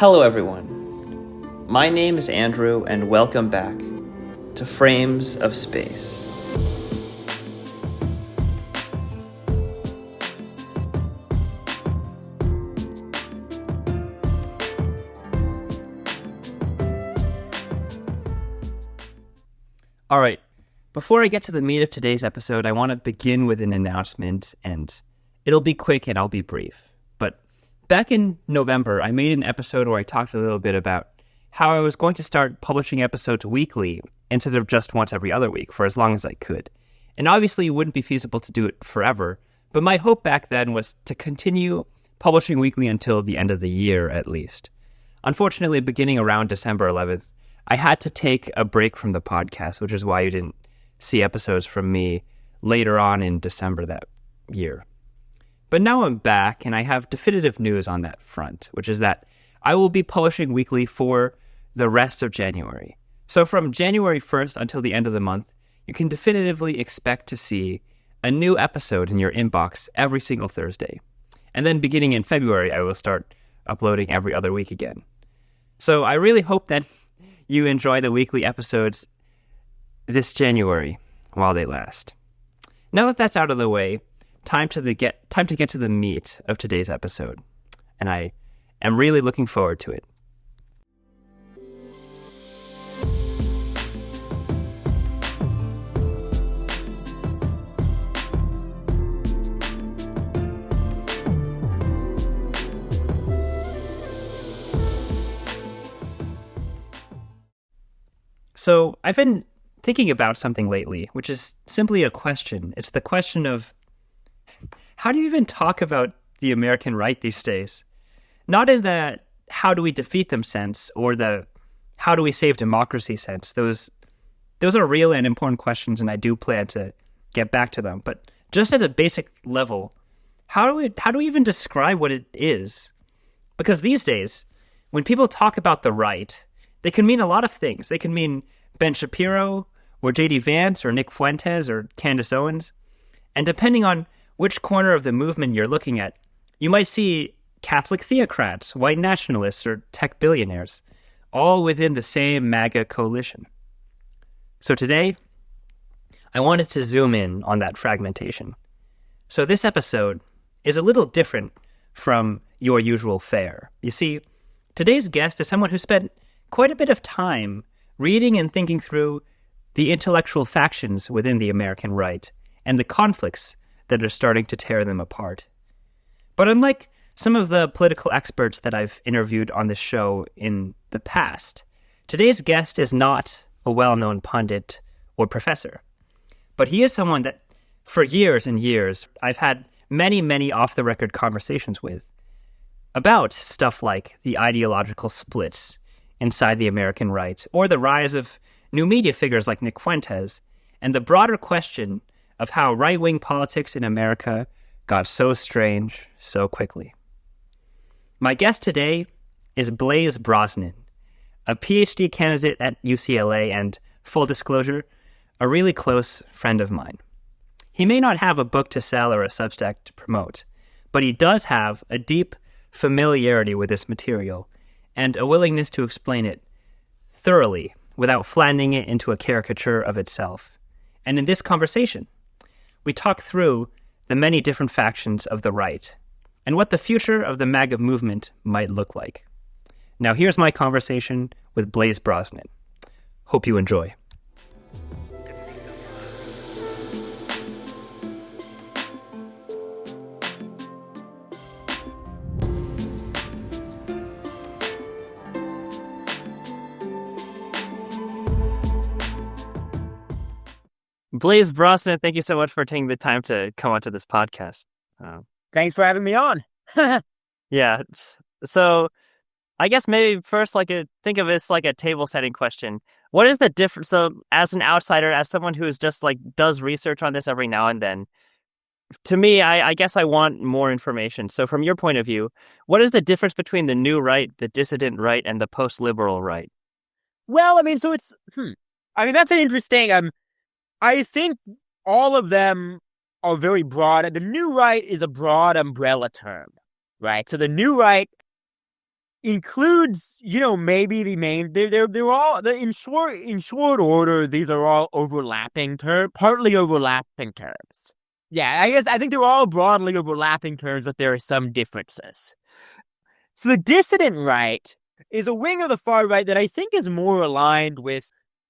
Hello everyone, my name is Andrew and welcome back to Frames of Space. Alright, before I get to the meat of today's episode, I want to begin with an announcement, and it'll be quick and I'll be brief. But back in November, I made an episode where I talked a little bit about how I was going to start publishing episodes weekly instead of just once every other week for as long as I could. And obviously it wouldn't be feasible to do it forever, but my hope back then was to continue publishing weekly until the end of the year at least. Unfortunately, beginning around December 11th, I had to take a break from the podcast, which is why you didn't see episodes from me later on in December that year. But now I'm back, and I have definitive news on that front, which is that I will be publishing weekly for the rest of January. So from January 1st until the end of the month, you can definitively expect to see a new episode in your inbox every single Thursday. And then beginning in February, I will start uploading every other week again. So I really hope that you enjoy the weekly episodes this January while they last. Now that that's out of the way, time to get to the meat of today's episode, and I am really looking forward to it. So I've been thinking about something lately, which is simply a question. It's the question of, how do you even talk about the American right these days? Not in the how do we defeat them sense or the how do we save democracy sense. Those are real and important questions, and I do plan to get back to them. But just at a basic level, how do we even describe what it is? Because these days, when people talk about the right, they can mean a lot of things. They can mean Ben Shapiro, or J.D. Vance, or Nick Fuentes, or Candace Owens. And depending on which corner of the movement you're looking at, you might see Catholic theocrats, white nationalists, or tech billionaires, all within the same MAGA coalition. So today, I wanted to zoom in on that fragmentation. So this episode is a little different from your usual fare. You see, today's guest is someone who spent quite a bit of time reading and thinking through the intellectual factions within the American right and the conflicts that are starting to tear them apart. But unlike some of the political experts that I've interviewed on this show in the past, today's guest is not a well-known pundit or professor. But he is someone that, for years and years, I've had many off-the-record conversations with about stuff like the ideological splits inside the American right, or the rise of new media figures like Nick Fuentes, and the broader question of how right-wing politics in America got so strange so quickly. My guest today is Blaise Brosnan, a PhD candidate at UCLA and, full disclosure, a really close friend of mine. He may not have a book to sell or a Substack to promote, but he does have a deep familiarity with this material and a willingness to explain it thoroughly without flattening it into a caricature of itself. And in this conversation, we talk through the many different factions of the right and what the future of the MAGA movement might look like. Now here's my conversation with Blaise Brosnan. Hope you enjoy. Blaise Brosnan, thank you so much for taking the time to come onto this podcast. Thanks for having me on. Yeah. So I guess maybe first, think of this like a table setting question. What is the difference? So as an outsider, as someone who's just does research on this every now and then, to me, I guess I want more information. So from your point of view, what is the difference between the new right, the dissident right, and the post-liberal right? Well, so it's, that's an interesting, I think all of them are very broad. The new right is a broad umbrella term, right? So the new right includes, maybe the main. They're all in short order. These are all overlapping partly overlapping terms. Yeah, I think they're all broadly overlapping terms, but there are some differences. So the dissident right is a wing of the far right that I think is more aligned with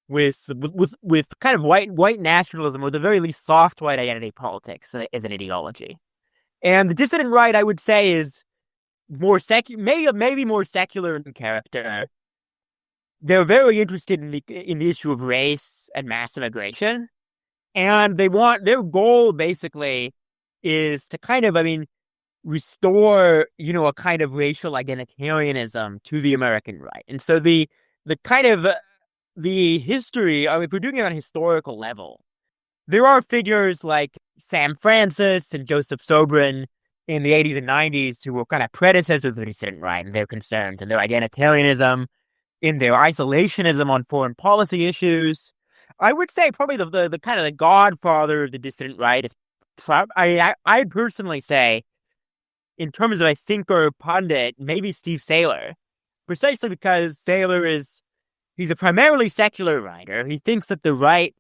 kind of white nationalism, or at the very least soft white identity politics as an ideology. And the dissident right, I would say, is more maybe more secular in character. They're very interested in the issue of race and mass immigration, and their goal basically is to kind of, restore, a kind of racial identitarianism to the American right. And so the kind of the history, if we're doing it on a historical level, there are figures like Sam Francis and Joseph Sobran in the 80s and 90s who were kind of predecessors of the dissident right and their concerns and their identitarianism, in their isolationism on foreign policy issues. I would say probably the kind of the godfather of the dissident right is, I personally say, in terms of a thinker pundit, maybe Steve Saylor, precisely because he's a primarily secular writer. He thinks that the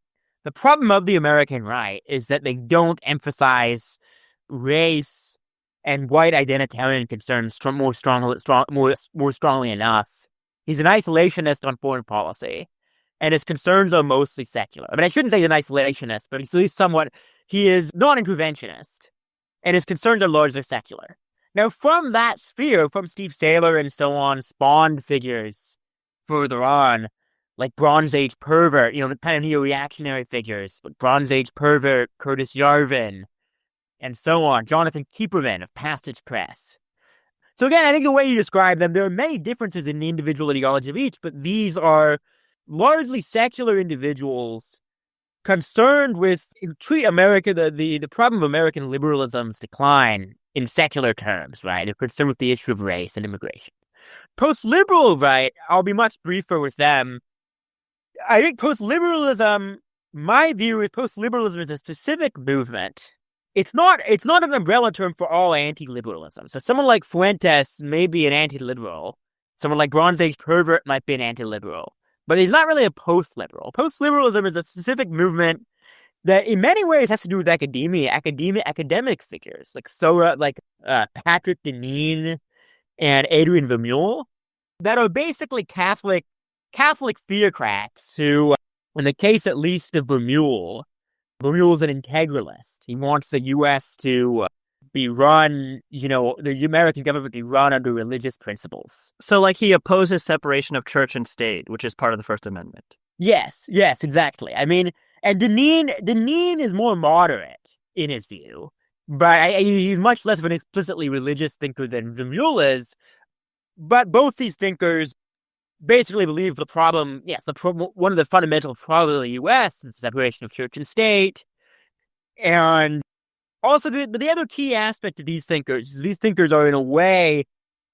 problem of the American right is that they don't emphasize race and white identitarian concerns more strongly enough. He's an isolationist on foreign policy, and his concerns are mostly secular. I shouldn't say he's an isolationist, but he's at least he is non-interventionist, and his concerns are largely secular. Now, from that sphere, from Steve Saylor and so on, spawned figures further on, like Bronze Age pervert, kind of neo-reactionary figures, like Bronze Age pervert, Curtis Yarvin, and so on, Jonathan Kieperman of Passage Press. So again, I think the way you describe them, there are many differences in the individual ideology of each, but these are largely secular individuals concerned with, treat America, the problem of American liberalism's decline in secular terms, right? They're concerned with the issue of race and immigration. Post-liberal, right, I'll be much briefer with them. I think post-liberalism, my view is post-liberalism is a specific movement. It's not an umbrella term for all anti-liberalism. So someone like Fuentes may be an anti-liberal. Someone like Bronze Age pervert might be an anti-liberal. But he's not really a post-liberal. Post-liberalism is a specific movement that in many ways has to do with academic figures, like Patrick Deneen and Adrian Vermeule, that are basically Catholic theocrats who, in the case at least of Vermeule's an integralist. He wants the U.S. to be run, the American government be run under religious principles. So, he opposes separation of church and state, which is part of the First Amendment. Yes, exactly. And Deneen is more moderate in his view, but he's much less of an explicitly religious thinker than Vermeule is. But both these thinkers basically believe one of the fundamental problems of the U.S. is the separation of church and state. And also, the other key aspect of these thinkers are in a way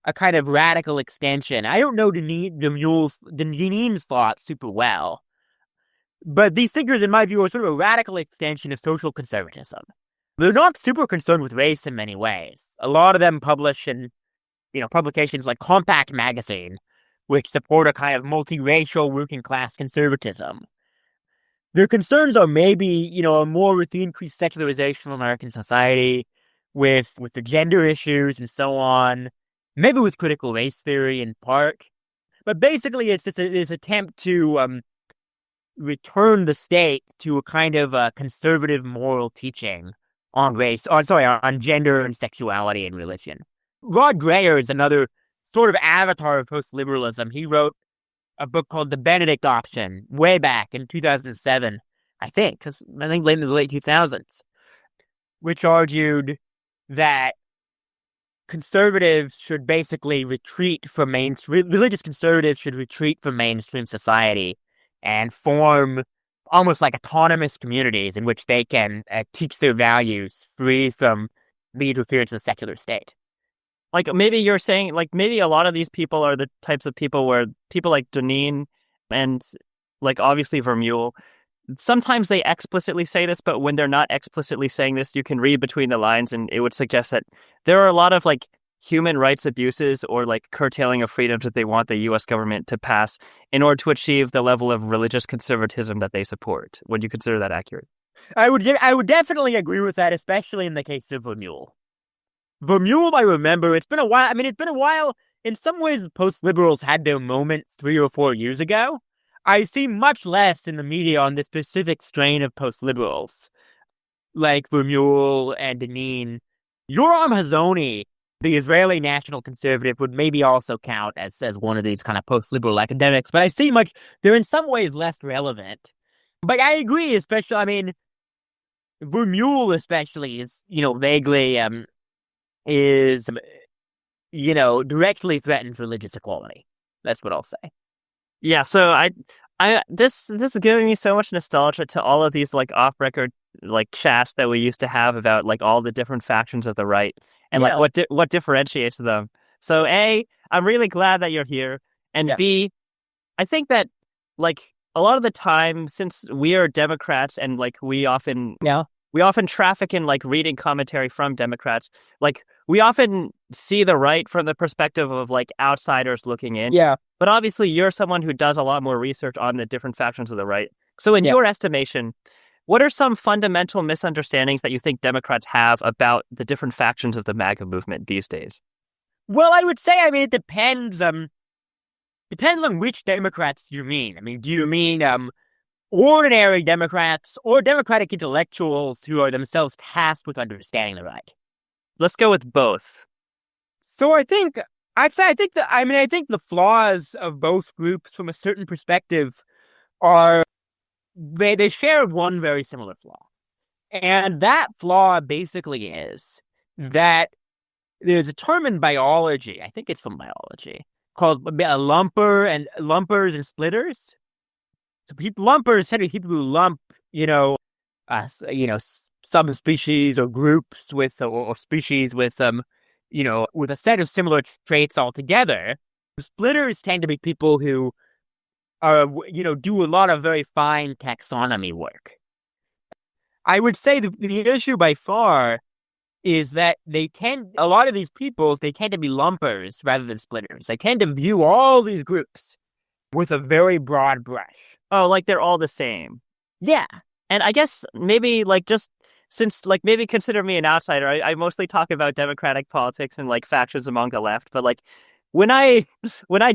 a kind of radical extension. I don't know Deneen's thoughts super well, but these thinkers, in my view, are sort of a radical extension of social conservatism. They're not super concerned with race in many ways. A lot of them publish in, publications like Compact Magazine, which support a kind of multiracial working class conservatism. Their concerns are maybe, more with the increased secularization of American society, with the gender issues and so on, maybe with critical race theory in part. But basically, it's this attempt to return the state to a kind of conservative moral teaching on on gender and sexuality and religion. Rod Dreher is another sort of avatar of post-liberalism. He wrote a book called The Benedict Option way back in 2007, I think late in the late 2000s, which argued that conservatives should basically retreat from religious conservatives should retreat from mainstream society and form almost like autonomous communities in which they can teach their values free from the interference of the secular state. Maybe you're saying, maybe a lot of these people are the types of people where people like Deneen and, obviously Vermeule, sometimes they explicitly say this, but when they're not explicitly saying this, you can read between the lines, and it would suggest that there are a lot of, human rights abuses or like curtailing of freedoms that they want the U.S. government to pass in order to achieve the level of religious conservatism that they support. Would you consider that accurate? I would definitely agree with that, especially in the case of Vermeule. Vermeule, I remember, it's been a while. I mean, it's been a while. In some ways, post-liberals had their moment 3 or 4 years ago. I see much less in the media on the specific strain of post-liberals, like Vermeule and Deneen. Yoram Hazony, the Israeli national conservative, would maybe also count as one of these kind of post-liberal academics, but I see they're in some ways less relevant. But I agree, especially, I mean, Vermeule especially is, vaguely, is, directly threatens religious equality. That's what I'll say. Yeah, so this is giving me so much nostalgia to all of these like off-record like chats that we used to have about like all the different factions of the right and like what differentiates them. So A, I'm really glad that you're here, and B, I think that like a lot of the time, since we are Democrats and like we often traffic in like reading commentary from Democrats, like we often see the right from the perspective of like outsiders looking in. Yeah. But obviously you're someone who does a lot more research on the different factions of the right. So in your estimation, what are some fundamental misunderstandings that you think Democrats have about the different factions of the MAGA movement these days? Well, I would say, I mean, it depends on which Democrats you mean. I mean, do you mean ordinary Democrats or Democratic intellectuals who are themselves tasked with understanding the right? Let's go with both. So I think the flaws of both groups from a certain perspective are they share one very similar flaw. And that flaw basically is that there's a term in biology, I think it's from biology, called lumpers and splitters. So lumpers tend to be people who lump, subspecies or groups with or species with with a set of similar traits altogether. Splitters tend to be people who are do a lot of very fine taxonomy work. I would say the issue by far is that a lot of these people tend to be lumpers rather than splitters. They tend to view all these groups with a very broad brush. Oh, like they're all the same. Yeah. And I guess maybe like just since like maybe consider me an outsider, I mostly talk about democratic politics and like factions among the left. But like when I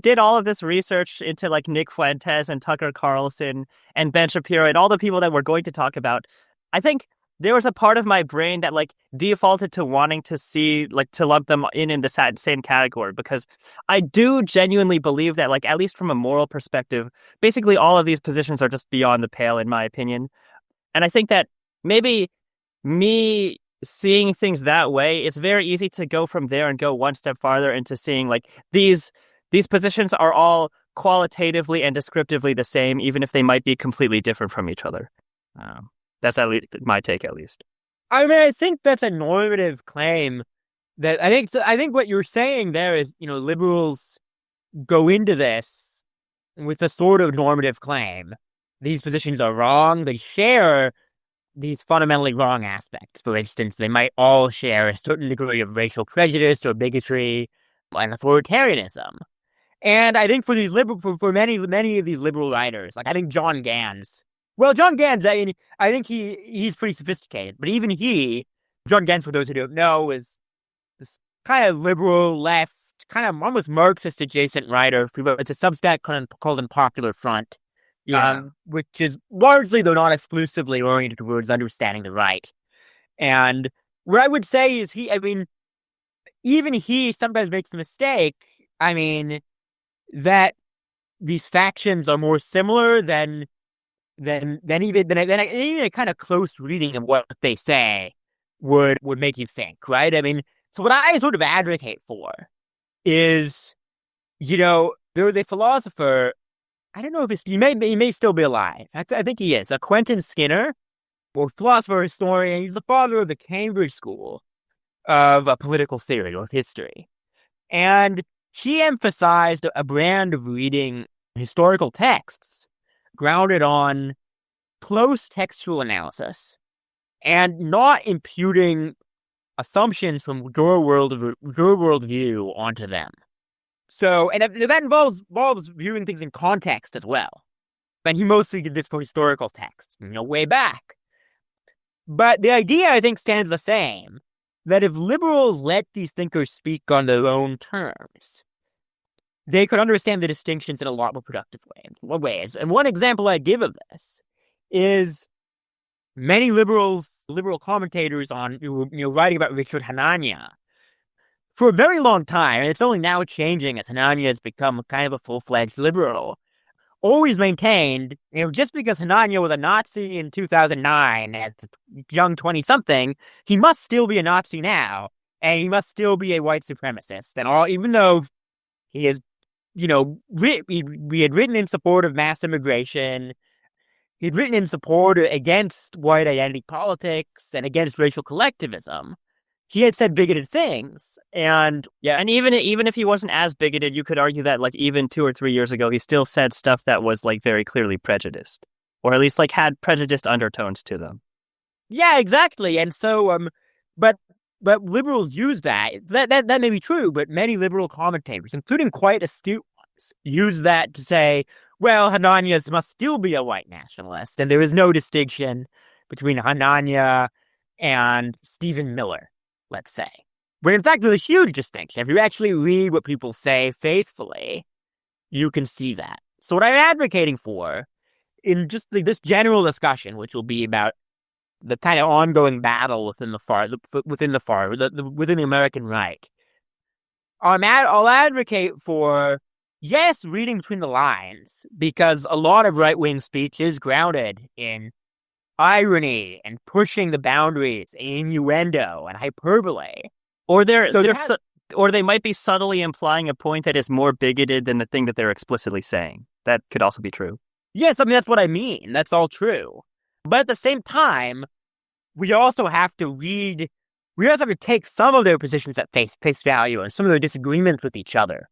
did all of this research into like Nick Fuentes and Tucker Carlson and Ben Shapiro and all the people that we're going to talk about, I think there was a part of my brain that like defaulted to wanting to see like to lump them in the same category, because I do genuinely believe that like at least from a moral perspective, basically all of these positions are just beyond the pale in my opinion. And I think that maybe me seeing things that way, it's very easy to go from there and go one step farther into seeing like these positions are all qualitatively and descriptively the same, even if they might be completely different from each other. That's at least my take, at least. I mean, I think that's a normative claim. That I think what you're saying there is, liberals go into this with a sort of normative claim. These positions are wrong. They share these fundamentally wrong aspects. For instance, they might all share a certain degree of racial prejudice or bigotry and authoritarianism. And I think for these for many of these liberal writers, like I think John Gans. Well, John Gans, I mean, I think he's pretty sophisticated, but even John Gans, for those who don't know, is this kind of liberal left, kind of almost Marxist adjacent writer. It's a Substack called Unpopular Front, which is largely, though not exclusively, oriented towards understanding the right. And what I would say is even he sometimes makes the mistake, that these factions are more similar than even a kind of close reading of what they say would make you think, right? I mean, so what I sort of advocate for is, there was a philosopher, I don't know if he may still be alive. I think he is, a Quentin Skinner, or philosopher, historian. He's the father of the Cambridge School of political theory or history. And he emphasized a brand of reading historical texts grounded on close textual analysis and not imputing assumptions from your worldview onto them. So, and that involves viewing things in context as well. And he mostly did this for historical texts, way back. But the idea, I think, stands the same, that if liberals let these thinkers speak on their own terms, they could understand the distinctions in a lot more productive ways. And one example I give of this is many liberal commentators on, writing about Richard Hanania for a very long time, and it's only now changing as Hanania has become kind of a full-fledged liberal, always maintained, just because Hanania was a Nazi in 2009 as a young 20-something, he must still be a Nazi now, and he must still be a white supremacist. And even though he is, he had written in support of mass immigration, he'd written in support against white identity politics and against racial collectivism, he had said bigoted things. And yeah, and even if he wasn't as bigoted, you could argue that like even 2 or 3 years ago, he still said stuff that was like very clearly prejudiced, or at least like had prejudiced undertones to them. Yeah, exactly. And so, but liberals use that. That may be true, but many liberal commentators, including quite astute ones, use that to say, well, Hanania must still be a white nationalist, and there is no distinction between Hanania and Stephen Miller, let's say. When in fact, there's a huge distinction. If you actually read what people say faithfully, you can see that. So what I'm advocating for, in just this general discussion, which will be about the kind of ongoing battle within the American right, I'll advocate for, yes, reading between the lines, because a lot of right-wing speech is grounded in irony and pushing the boundaries, innuendo and hyperbole. Or or they might be subtly implying a point that is more bigoted than the thing that they're explicitly saying. That could also be true. Yes, I mean, that's what I mean. That's all true. But at the same time, we also have to take some of their positions at face value and some of their disagreements with each other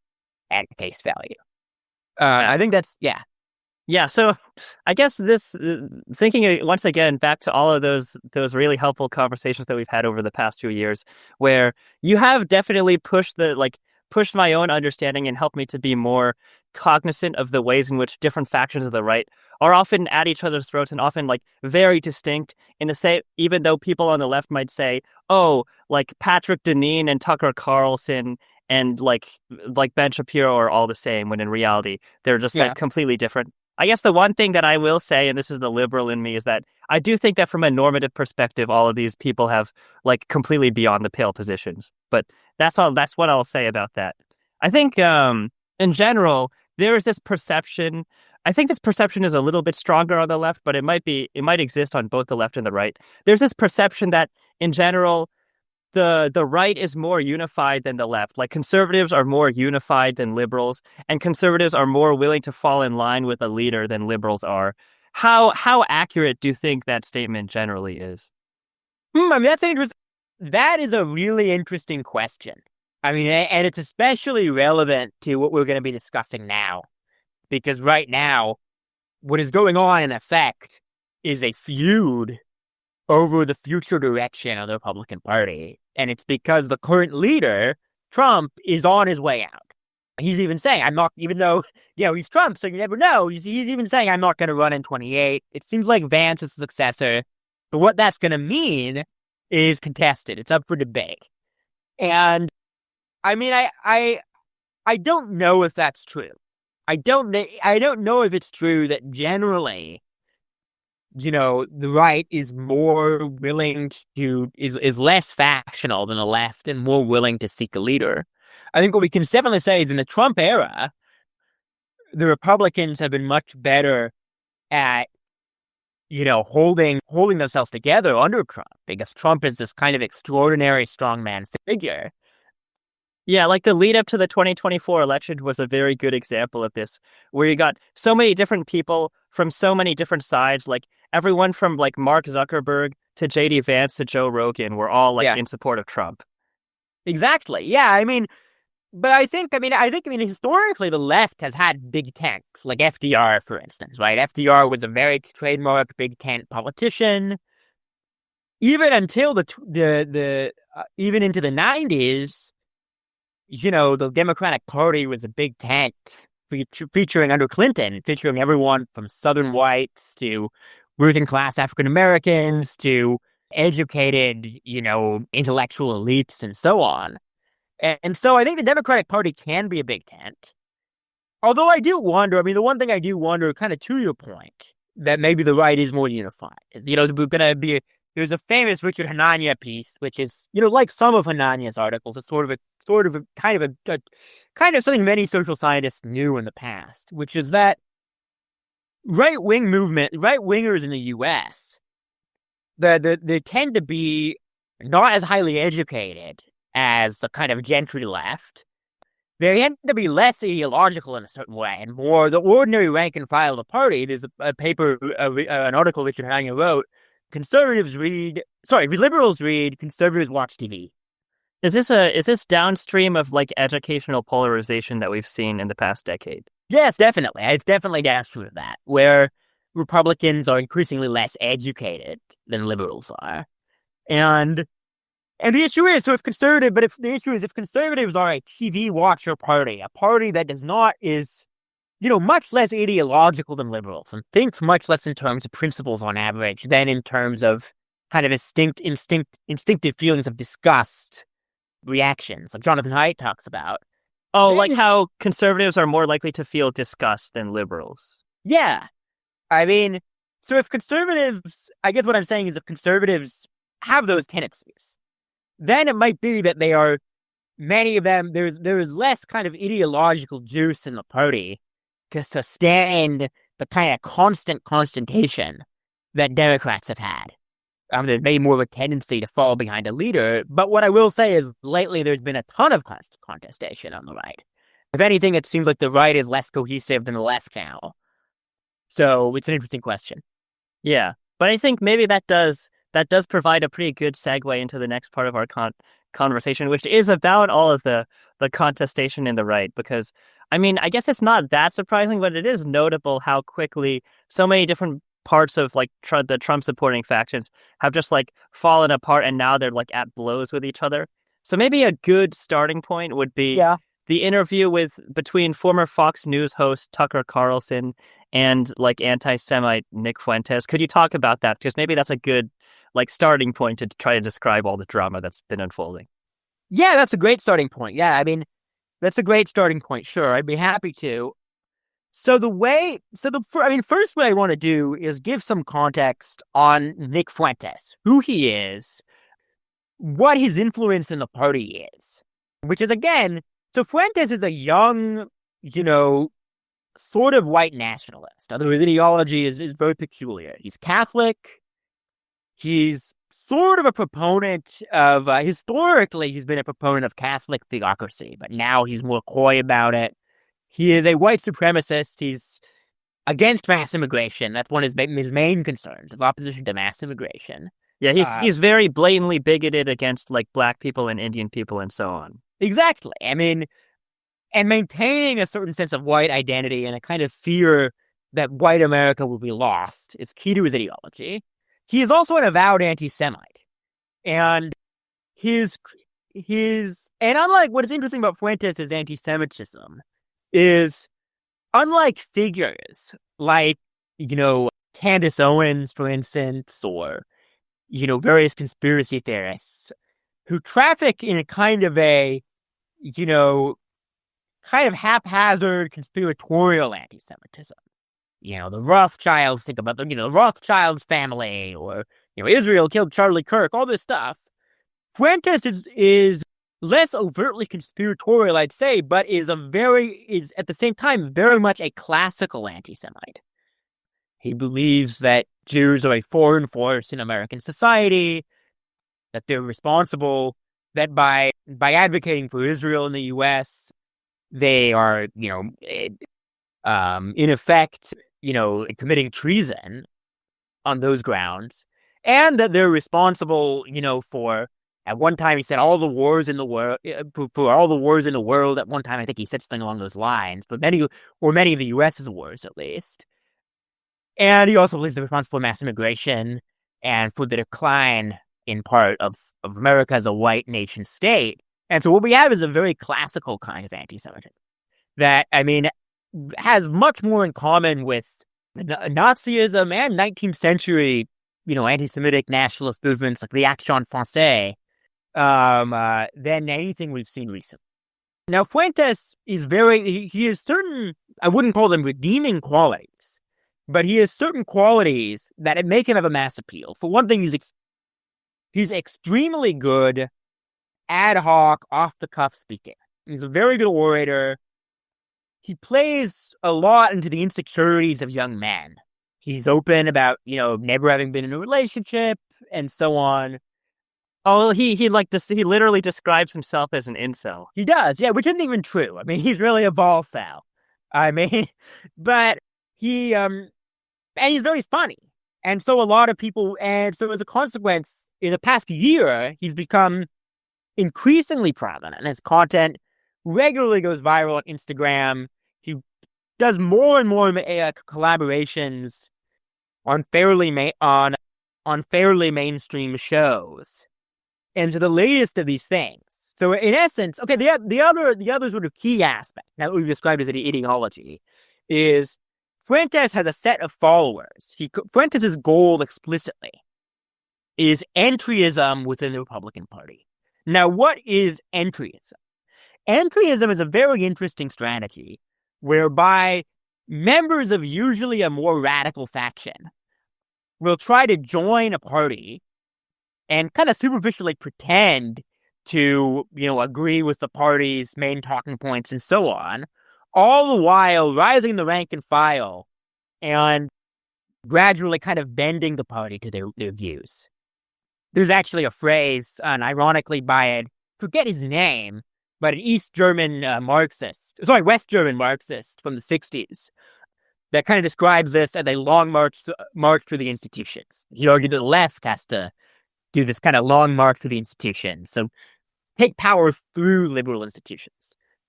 at face value. I think that's, yeah. Yeah, so I guess this, thinking once again back to all of those really helpful conversations that we've had over the past few years, where you have definitely pushed my own understanding and helped me to be more cognizant of the ways in which different factions of the right are often at each other's throats and often like very distinct in the same, even though people on the left might say, oh, like Patrick Deneen and Tucker Carlson and like Ben Shapiro are all the same, when in reality they're just like completely different. I guess the one thing that I will say, and this is the liberal in me, is that I do think that from a normative perspective, all of these people have like completely beyond the pale positions. But that's all. That's what I'll say about that. I think in general, there is this perception. I think this perception is a little bit stronger on the left, but it might exist on both the left and the right. There's this perception that in general, the right is more unified than the left. Like conservatives are more unified than liberals, and conservatives are more willing to fall in line with a leader than liberals are. How accurate do you think that statement generally is? I mean, that's interesting. That is a really interesting question. I mean, and it's especially relevant to what we're going to be discussing now, because right now, what is going on in effect is a feud over the future direction of the Republican Party. And it's because the current leader, Trump, is on his way out. He's even saying, I'm not, even though, he's Trump, so you never know. He's even saying, I'm not going to run in 28. It seems like Vance is the successor. But what that's going to mean is contested. It's up for debate. And, I mean, I don't know if that's true. I don't know if it's true that generally, the right is more willing is less factional than the left and more willing to seek a leader. I think what we can definitely say is in the Trump era, the Republicans have been much better at, holding themselves together under Trump, because Trump is this kind of extraordinary strongman figure. Yeah, like the lead up to the 2024 election was a very good example of this, where you got so many different people from so many different sides, like everyone from like Mark Zuckerberg to J.D. Vance to Joe Rogan were all like in support of Trump. Exactly. Yeah, I mean, but I think historically the left has had big tents, like FDR, for instance, right? FDR was a very trademark big tent politician. Even until the even into the 90s, the Democratic Party was a big tent featuring under Clinton, featuring everyone from Southern whites to working class African Americans to educated, intellectual elites and so on. And so I think the Democratic Party can be a big tent. Although I do wonder, the one thing I do wonder, kind of to your point, that maybe the right is more unified. There's a famous Richard Hanania piece, which is, like some of Hanania's articles, it's sort of a kind of something many social scientists knew in the past, which is that right-wingers in the U.S., they tend to be not as highly educated as the kind of gentry left. They tend to be less ideological in a certain way, and more the ordinary rank and file of the party. There's an article Richard Hanania wrote. Liberals read, conservatives watch TV. Is this downstream of like educational polarization that we've seen in the past decade? Yes, definitely. It's definitely downstream of that, where Republicans are increasingly less educated than liberals are. And the issue is, if conservatives are a TV watcher party, a party that is much less ideological than liberals and thinks much less in terms of principles on average than in terms of kind of instinctive feelings of disgust, reactions, like Jonathan Haidt talks about. Oh, like how conservatives are more likely to feel disgust than liberals. Yeah. So if conservatives, I guess what I'm saying is if conservatives have those tendencies, then it might be that many of them, there is less kind of ideological juice in the party to sustain the kind of constant consternation that Democrats have had. There's maybe more of a tendency to fall behind a leader, but what I will say is lately there's been a ton of contestation on the right. If anything, it seems like the right is less cohesive than the left now. So it's an interesting question. Yeah, but I think maybe that does provide a pretty good segue into the next part of our conversation, which is about all of the contestation in the right, because I guess it's not that surprising, but it is notable how quickly so many different parts of like the Trump supporting factions have just like fallen apart, and now they're like at blows with each other. So maybe a good starting point would be the interview between former Fox News host Tucker Carlson and like anti-Semite Nick Fuentes. Could you talk about that? Because maybe that's a good like starting point to try to describe all the drama that's been unfolding. Yeah, that's a great starting point. Yeah, that's a great starting point. Sure, I'd be happy to. First what I want to do is give some context on Nick Fuentes, who he is, what his influence in the party is, which is, again, so Fuentes is a young, sort of white nationalist, although his ideology is very peculiar. He's Catholic. He's sort of a proponent of, historically, he's been a proponent of Catholic theocracy, but now he's more coy about it. He is a white supremacist. He's against mass immigration. That's one of his main concerns, his opposition to mass immigration. Yeah, he's very blatantly bigoted against like black people and Indian people and so on. Exactly. And maintaining a certain sense of white identity and a kind of fear that white America will be lost is key to his ideology. He is also an avowed anti-Semite. And unlike what is interesting about Fuentes' anti-Semitism is, unlike figures like, Candace Owens, for instance, or, various conspiracy theorists who traffic in a kind of haphazard conspiratorial anti-Semitism. The Rothschilds, think about the Rothschilds family, or, Israel killed Charlie Kirk, all this stuff. Fuentes is less overtly conspiratorial, I'd say, but is at the same time very much a classical anti-Semite. He believes that Jews are a foreign force in American society, that they're responsible, that by advocating for Israel in the U.S., they are, in effect, committing treason on those grounds, and that they're responsible, for. At one time, he said all the wars in the world, for all the wars in the world. At one time, I think he said something along those lines, but many of the U.S.'s wars, at least. And he also believes they're responsible for mass immigration and for the decline in part of America as a white nation state. And so what we have is a very classical kind of anti-Semitism that, I mean, has much more in common with Nazism and 19th century, anti-Semitic nationalist movements like the Action Française than anything we've seen recently. Now, Fuentes is he has certain, I wouldn't call them redeeming qualities, but he has certain qualities that make him have a mass appeal. For one thing, he's extremely good ad hoc, off-the-cuff speaking. He's a very good orator. He plays a lot into the insecurities of young men. He's open about, never having been in a relationship and so on. Oh, he literally describes himself as an incel. He does, yeah, which isn't even true. I mean, he's really a volcel. I mean, but he, and he's very funny. And so a lot of people, and so as a consequence, in the past year, he's become increasingly prominent. His content regularly goes viral on Instagram. He does more and more collaborations on fairly mainstream shows. And so the latest of these things. So in essence, okay, the other sort of key aspect, now that we've described as an ideology, is Fuentes has a set of followers. Fuentes' goal explicitly is entryism within the Republican Party. Now, what is entryism? Entryism is a very interesting strategy whereby members of usually a more radical faction will try to join a party and kind of superficially pretend to, agree with the party's main talking points and so on, all the while rising the rank and file and gradually kind of bending the party to their views. There's actually a phrase, and ironically by forget his name, but an West German Marxist from the 60s that kind of describes this as a long march through the institutions. He argued that the left has to do this kind of long march through the institutions, so take power through liberal institutions.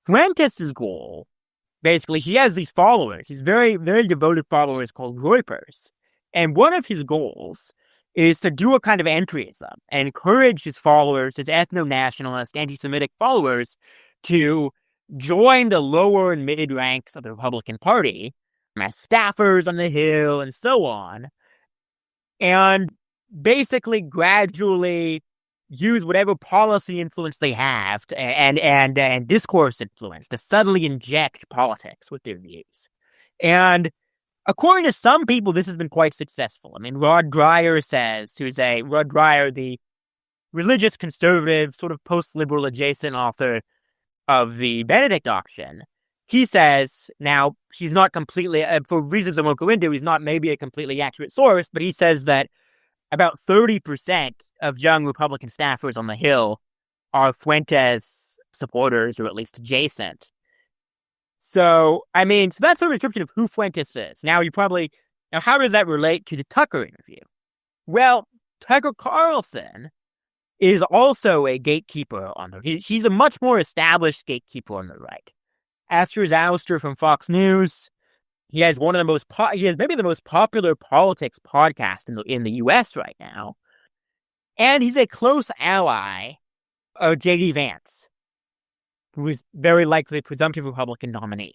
Fuentes' goal, basically, he has these followers, these very, very devoted followers called Reupers, and one of his goals is to do a kind of entryism and encourage his followers, his ethno-nationalist, anti-Semitic followers, to join the lower and mid ranks of the Republican Party as staffers on the Hill and so on, and basically gradually use whatever policy influence they have and discourse influence to subtly inject politics with their views. And according to some people, this has been quite successful. I mean, Rod Dreher, the religious conservative, sort of post-liberal adjacent author of the Benedict Auction, he says, now, he's not completely, for reasons I won't go into, he's not maybe a completely accurate source, but he says that about 30% of young Republican staffers on the Hill are Fuentes supporters, or at least adjacent. So that's sort of a description of who Fuentes is. Now, how does that relate to the Tucker interview? Well, Tucker Carlson is also a gatekeeper on he's a much more established gatekeeper on the right. After his ouster from Fox News, he has maybe the most popular politics podcast in the U.S. right now. And he's a close ally of J.D. Vance, who is very likely a presumptive Republican nominee.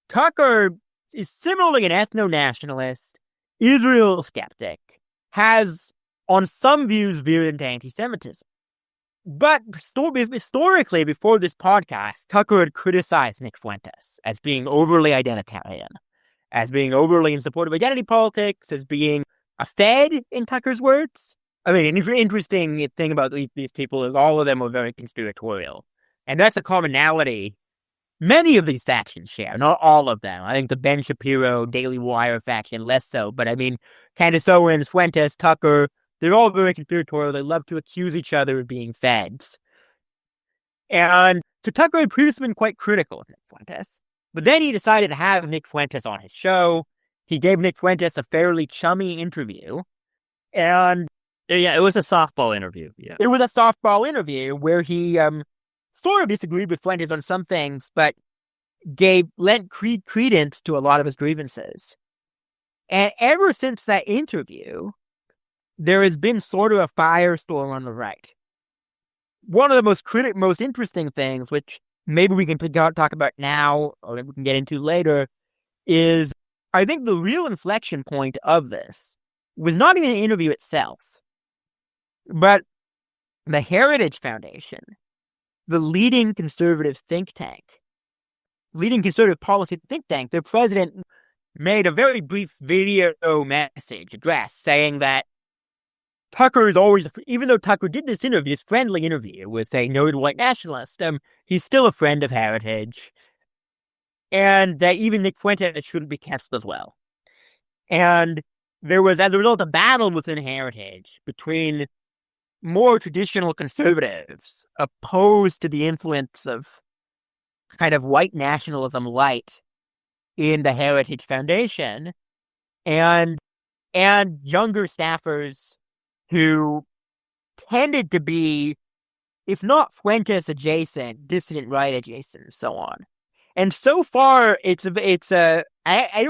Tucker is similarly an ethno-nationalist, Israel skeptic, has on some views veered into anti-Semitism. But historically, before this podcast, Tucker had criticized Nick Fuentes as being overly identitarian, as being overly in support of identity politics, as being a Fed, in Tucker's words. I mean, an interesting thing about these people is all of them are very conspiratorial. And that's a commonality many of these factions share, not all of them. I think the Ben Shapiro, Daily Wire faction, less so. But I mean, Candace Owens, Fuentes, Tucker, they're all very conspiratorial. They love to accuse each other of being Feds. And so Tucker had previously been quite critical of Nick Fuentes. But then he decided to have Nick Fuentes on his show. He gave Nick Fuentes a fairly chummy interview. And yeah, it was a softball interview. Yeah, it was a softball interview where he sort of disagreed with Fuentes on some things, but lent credence to a lot of his grievances. And ever since that interview, there has been sort of a firestorm on the right. One of the most interesting things, which maybe we can talk about now, or maybe we can get into later, is I think the real inflection point of this was not even the interview itself, but the Heritage Foundation, the leading conservative policy think tank, their president made a very brief video message address saying that Tucker is always, even though Tucker did this friendly interview with a noted white nationalist, he's still a friend of Heritage, and that even Nick Fuentes shouldn't be canceled as well. And there was, as a result, a battle within Heritage between more traditional conservatives opposed to the influence of kind of white nationalism light in the Heritage Foundation, and younger staffers who tended to be, if not Fuentes adjacent, dissident right adjacent, and so on. And so far, I have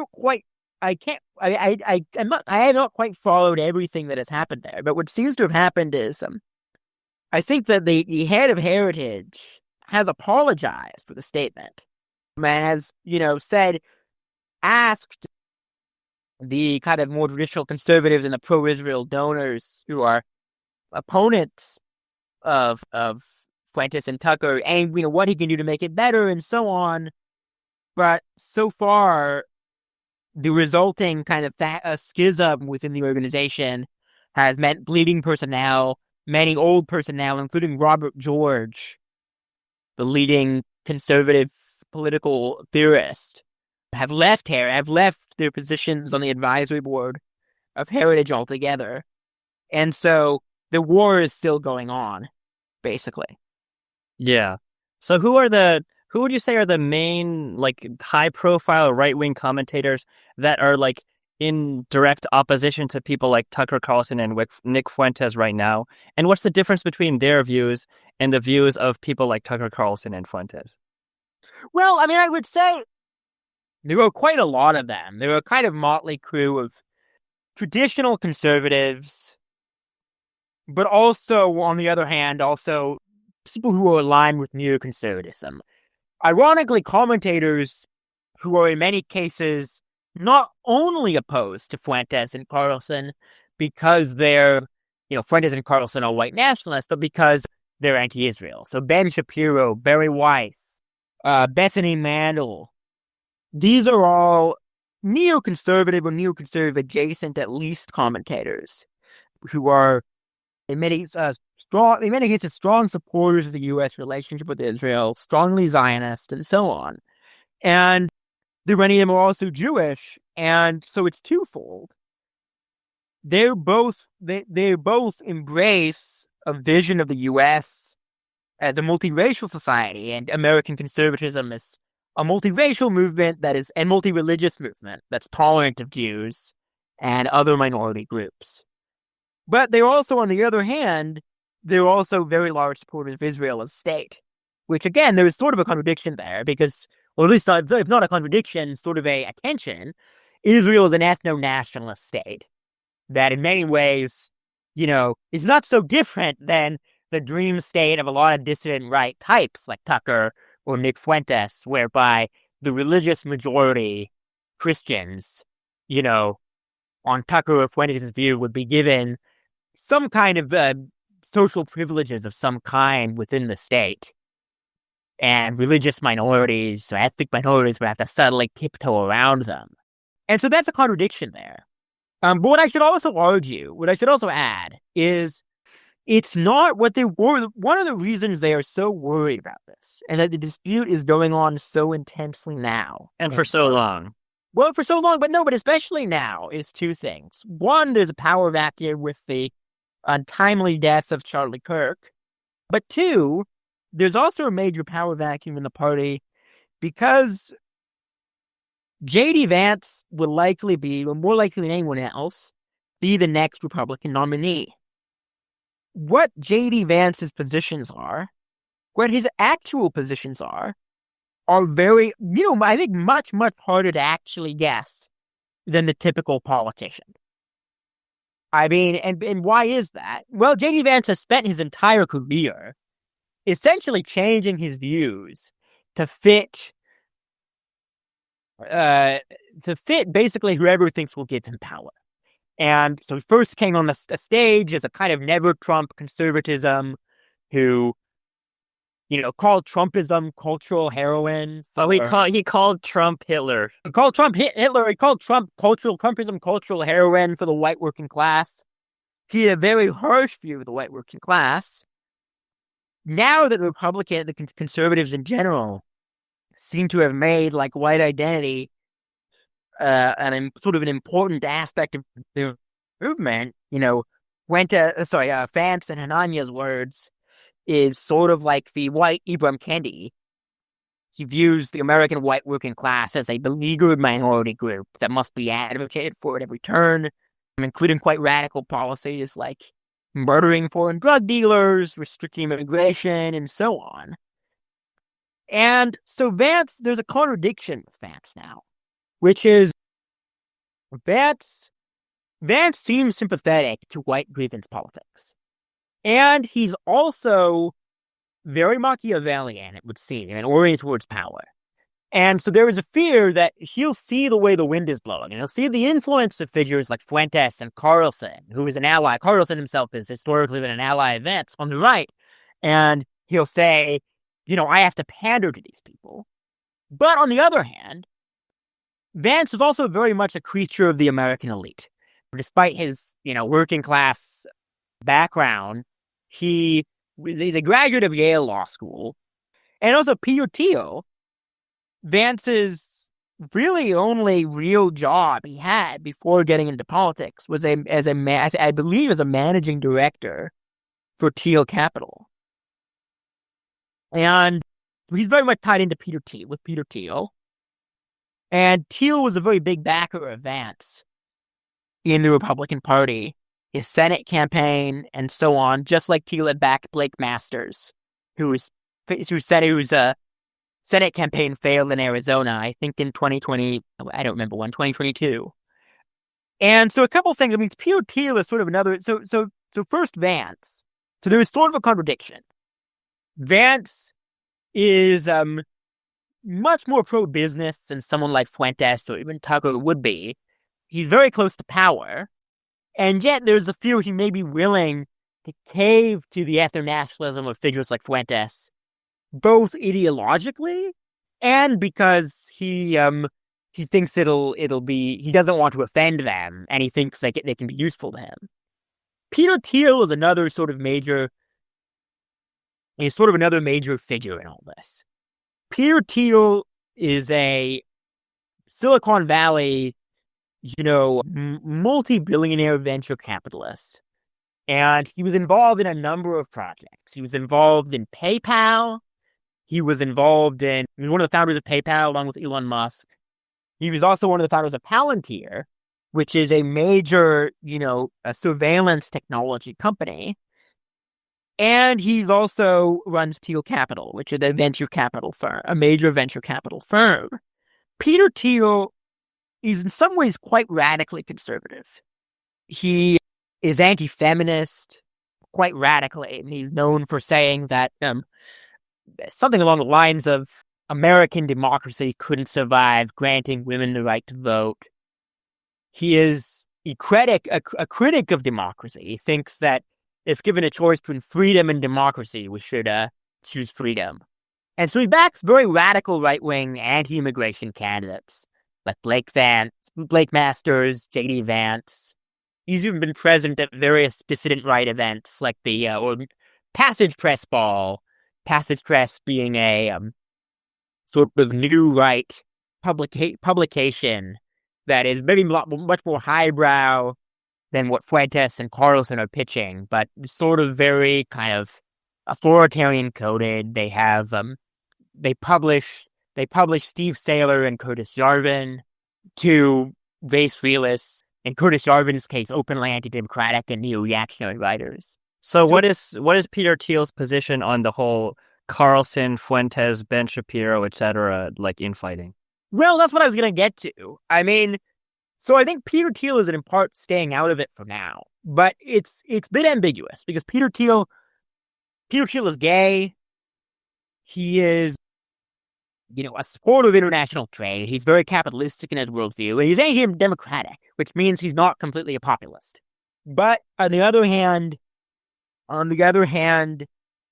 not quite followed everything that has happened there. But what seems to have happened is, I think that the head of Heritage has apologized for the statement, and has, asked the kind of more traditional conservatives and the pro-Israel donors who are opponents of Fuentes and Tucker, and what he can do to make it better and so on. But so far, the resulting kind of schism within the organization has meant bleeding personnel, many old personnel, including Robert George, the leading conservative political theorist, have left their positions on the advisory board of Heritage altogether. And so the war is still going on, basically. Yeah. So who would you say are the main, high profile right wing commentators that are in direct opposition to people like Tucker Carlson and Nick Fuentes right now? And what's the difference between their views and the views of people like Tucker Carlson and Fuentes? Well, I would say there were quite a lot of them. There were a kind of motley crew of traditional conservatives, but also, on the other hand, also people who are aligned with neoconservatism. Ironically, commentators who are in many cases not only opposed to Fuentes and Carlson because they're, Fuentes and Carlson are white nationalists, but because they're anti-Israel. So Ben Shapiro, Barry Weiss, Bethany Mandel, these are all neoconservative or neoconservative adjacent, at least, commentators who are, in many cases, strong supporters of the U.S. relationship with Israel, strongly Zionist, and so on. And many of them are also Jewish, and so it's twofold. They both embrace a vision of the U.S. as a multiracial society, and American conservatism is a multiracial movement and multi-religious movement that's tolerant of Jews and other minority groups. But they're also, on the other hand, they're also very large supporters of Israel as a state, which, again, there is sort of a contradiction there, because, or at least if not a contradiction, sort of a tension. Israel is an ethno-nationalist state that in many ways, is not so different than the dream state of a lot of dissident right types like Tucker or Nick Fuentes, whereby the religious majority, Christians, on Tucker or Fuentes' view, would be given some kind of social privileges of some kind within the state. And religious minorities or ethnic minorities would have to subtly tiptoe around them. And so that's a contradiction there. But what I should also add is it's not what they were. One of the reasons they are so worried about this, and that the dispute is going on so intensely now. And for so long. Well, for so long, but especially now, is two things. One, there's a power vacuum with the untimely death of Charlie Kirk. But two, there's also a major power vacuum in the party because J.D. Vance will likely be, or more likely than anyone else, be the next Republican nominee. What J.D. Vance's positions are, what his actual positions are very, I think much, much harder to actually guess than the typical politician. I mean, and why is that? Well, J.D. Vance has spent his entire career essentially changing his views to fit basically whoever he thinks will give him power. And so he first came on the stage as a kind of never-Trump conservatism who, called Trumpism cultural heroin. He called Trump Hitler. He called Trump Hitler. He called Trumpism cultural heroin for the white working class. He had a very harsh view of the white working class. Now that the conservatives in general seem to have made white identity sort of an important aspect of their movement, Vance and Hananiah's words is sort of like the white Ibram Kendi. He views the American white working class as a beleaguered minority group that must be advocated for at every turn, including quite radical policies like murdering foreign drug dealers, restricting immigration, and so on. And so there's a contradiction with Vance now, which is Vance seems sympathetic to white grievance politics. And he's also very Machiavellian, it would seem, and oriented towards power. And so there is a fear that he'll see the way the wind is blowing, and he'll see the influence of figures like Fuentes and Carlson, who is an ally. Carlson himself has historically been an ally of Vance on the right. And he'll say, I have to pander to these people. But on the other hand, Vance is also very much a creature of the American elite. Despite his, working class background, he's a graduate of Yale Law School. And also Peter Thiel, Vance's really only real job he had before getting into politics was I believe as a managing director for Thiel Capital. And he's very much tied into Peter Thiel. And Thiel was a very big backer of Vance in the Republican Party, his Senate campaign, and so on, just like Thiel had backed Blake Masters, whose Senate campaign failed in Arizona, I think in 2020, I don't remember when, 2022. And so a couple of things, Peter Thiel is sort of another, so first Vance. So there is sort of a contradiction. Vance is much more pro-business than someone like Fuentes or even Tucker would be. He's very close to power, and yet there's a fear he may be willing to cave to the ethno-nationalism of figures like Fuentes, both ideologically and because he thinks he doesn't want to offend them, and he thinks they can be useful to him. Peter Thiel is another major figure in all this. Peter Thiel is a Silicon Valley, multi-billionaire venture capitalist. And he was involved in a number of projects. He was involved in PayPal. He was one of the founders of PayPal along with Elon Musk. He was also one of the founders of Palantir, which is a major, a surveillance technology company. And he also runs Thiel Capital, which is a major venture capital firm. Peter Thiel is in some ways quite radically conservative. He is anti-feminist, quite radically, and he's known for saying that something along the lines of American democracy couldn't survive granting women the right to vote. He is a critic of democracy. He thinks that if given a choice between freedom and democracy, we should choose freedom. And so he backs very radical right-wing anti-immigration candidates like Blake Masters, J.D. Vance. He's even been present at various dissident right events like the Passage Press Ball. Passage Press being a sort of new right publication that is maybe much more highbrow than what Fuentes and Carlson are pitching, but sort of very kind of authoritarian coded. They have they publish Steve Saylor and Curtis Yarvin, two race realists, in Curtis Yarvin's case, openly anti-democratic and neo-reactionary writers. So what is Peter Thiel's position on the whole Carlson, Fuentes, Ben Shapiro, etc., infighting? Well, that's what I was going to get to. So I think Peter Thiel is in part staying out of it for now, but it's a bit ambiguous because Peter Thiel is gay. He is, a supporter of international trade. He's very capitalistic in his worldview, and he's anti-democratic, which means he's not completely a populist. But on the other hand,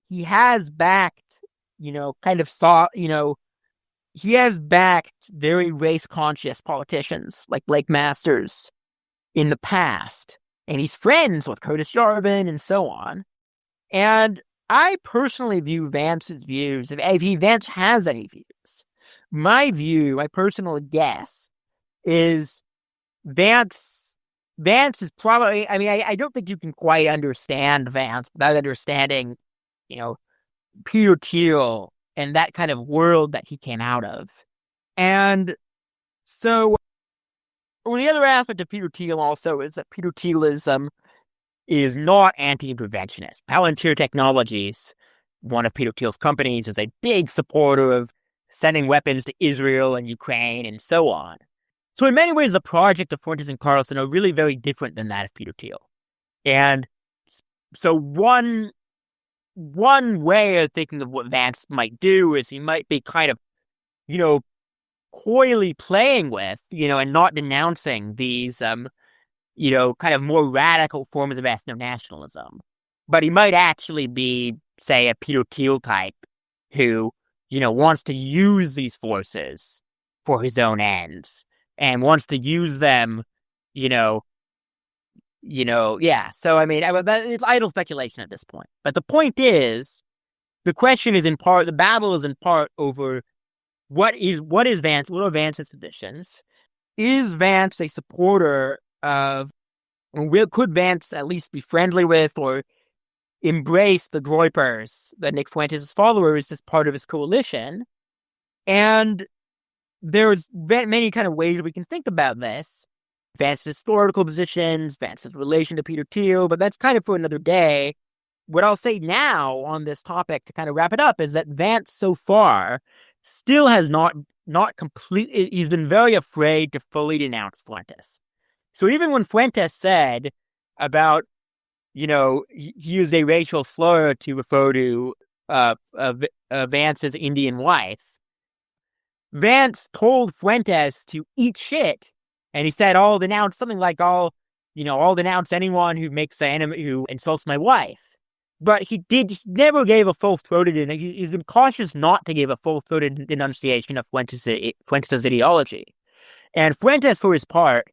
he has backed, he has backed very race-conscious politicians like Blake Masters in the past, and he's friends with Curtis Jarvin and so on. And I personally view Vance's views, if Vance has any views, my personal guess is Vance is probably, I don't think you can quite understand Vance without understanding, Peter Thiel and that kind of world that he came out of. And so, the other aspect of Peter Thiel also is that Peter Thielism is not anti-interventionist. Palantir Technologies, one of Peter Thiel's companies, is a big supporter of sending weapons to Israel and Ukraine and so on. So in many ways, the project of Fuentes and Carlson are really very different than that of Peter Thiel. And so one way of thinking of what Vance might do is he might be kind of, coyly playing with, and not denouncing these, kind of more radical forms of ethno-nationalism. But he might actually be, say, a Peter Thiel type who, wants to use these forces for his own ends and wants to use them, yeah. So, it's idle speculation at this point. But the point is, the question is the battle is in part over what are Vance's positions? Is Vance a supporter of, could Vance at least be friendly with or embrace the Groypers, the Nick Fuentes' followers, as part of his coalition? And there's many kind of ways we can think about this. Vance's historical positions, Vance's relation to Peter Thiel, but that's kind of for another day. What I'll say now on this topic to kind of wrap it up is that Vance so far still has not completely, he's been very afraid to fully denounce Fuentes. So even when Fuentes said about, he used a racial slur to refer to Vance's Indian wife, Vance told Fuentes to eat shit, and he said, I'll denounce anyone who insults my wife. But he never gave a full-throated, he's been cautious not to give a full-throated denunciation of Fuentes' ideology. And Fuentes, for his part,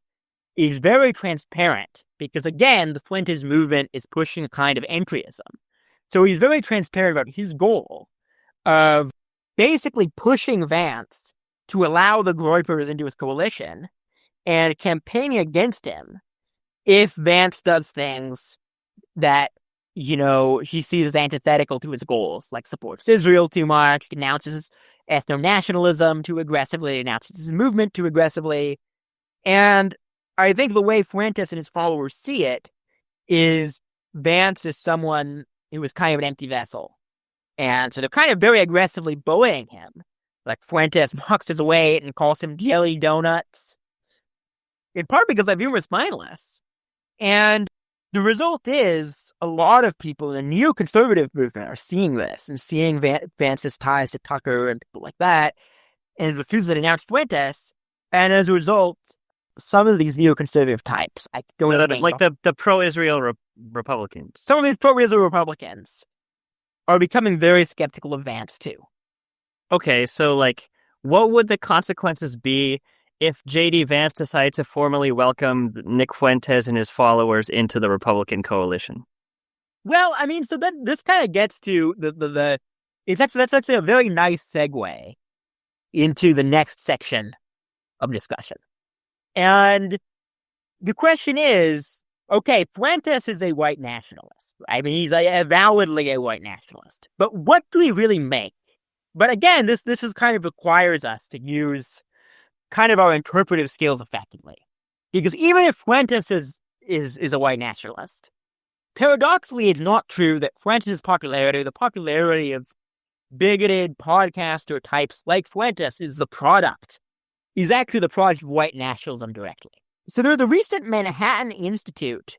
is very transparent, because again, the Fuentes movement is pushing a kind of entryism. So he's very transparent about his goal of basically pushing Vance to allow the Groypers into his coalition and campaigning against him if Vance does things that, he sees as antithetical to his goals, like supports Israel too much, denounces ethno-nationalism too aggressively, denounces his movement too aggressively. And I think the way Fuentes and his followers see it is Vance is someone who is kind of an empty vessel. And so they're kind of very aggressively bullying him. Like Fuentes mocks his weight and calls him jelly donuts. In part because I view him as mindless. And the result is a lot of people in the neoconservative movement are seeing this and seeing Vance's ties to Tucker and people like that and refuse to denounce Fuentes. And as a result, some of these neoconservative types, the pro-Israel Republicans. Some of these pro-Israel Republicans are becoming very skeptical of Vance too. Okay, so what would the consequences be if J.D. Vance decided to formally welcome Nick Fuentes and his followers into the Republican coalition? Well, so this kind of gets to that's actually a very nice segue into the next section of discussion. And the question is, okay, Fuentes is a white nationalist. He's validly a white nationalist. But what do we really make? But again, this is kind of requires us to use kind of our interpretive skills effectively. Because even if Fuentes is a white nationalist, paradoxically, it's not true that Fuentes' popularity, the popularity of bigoted podcaster types like Fuentes, is actually the product of white nationalism directly. So there's a recent Manhattan Institute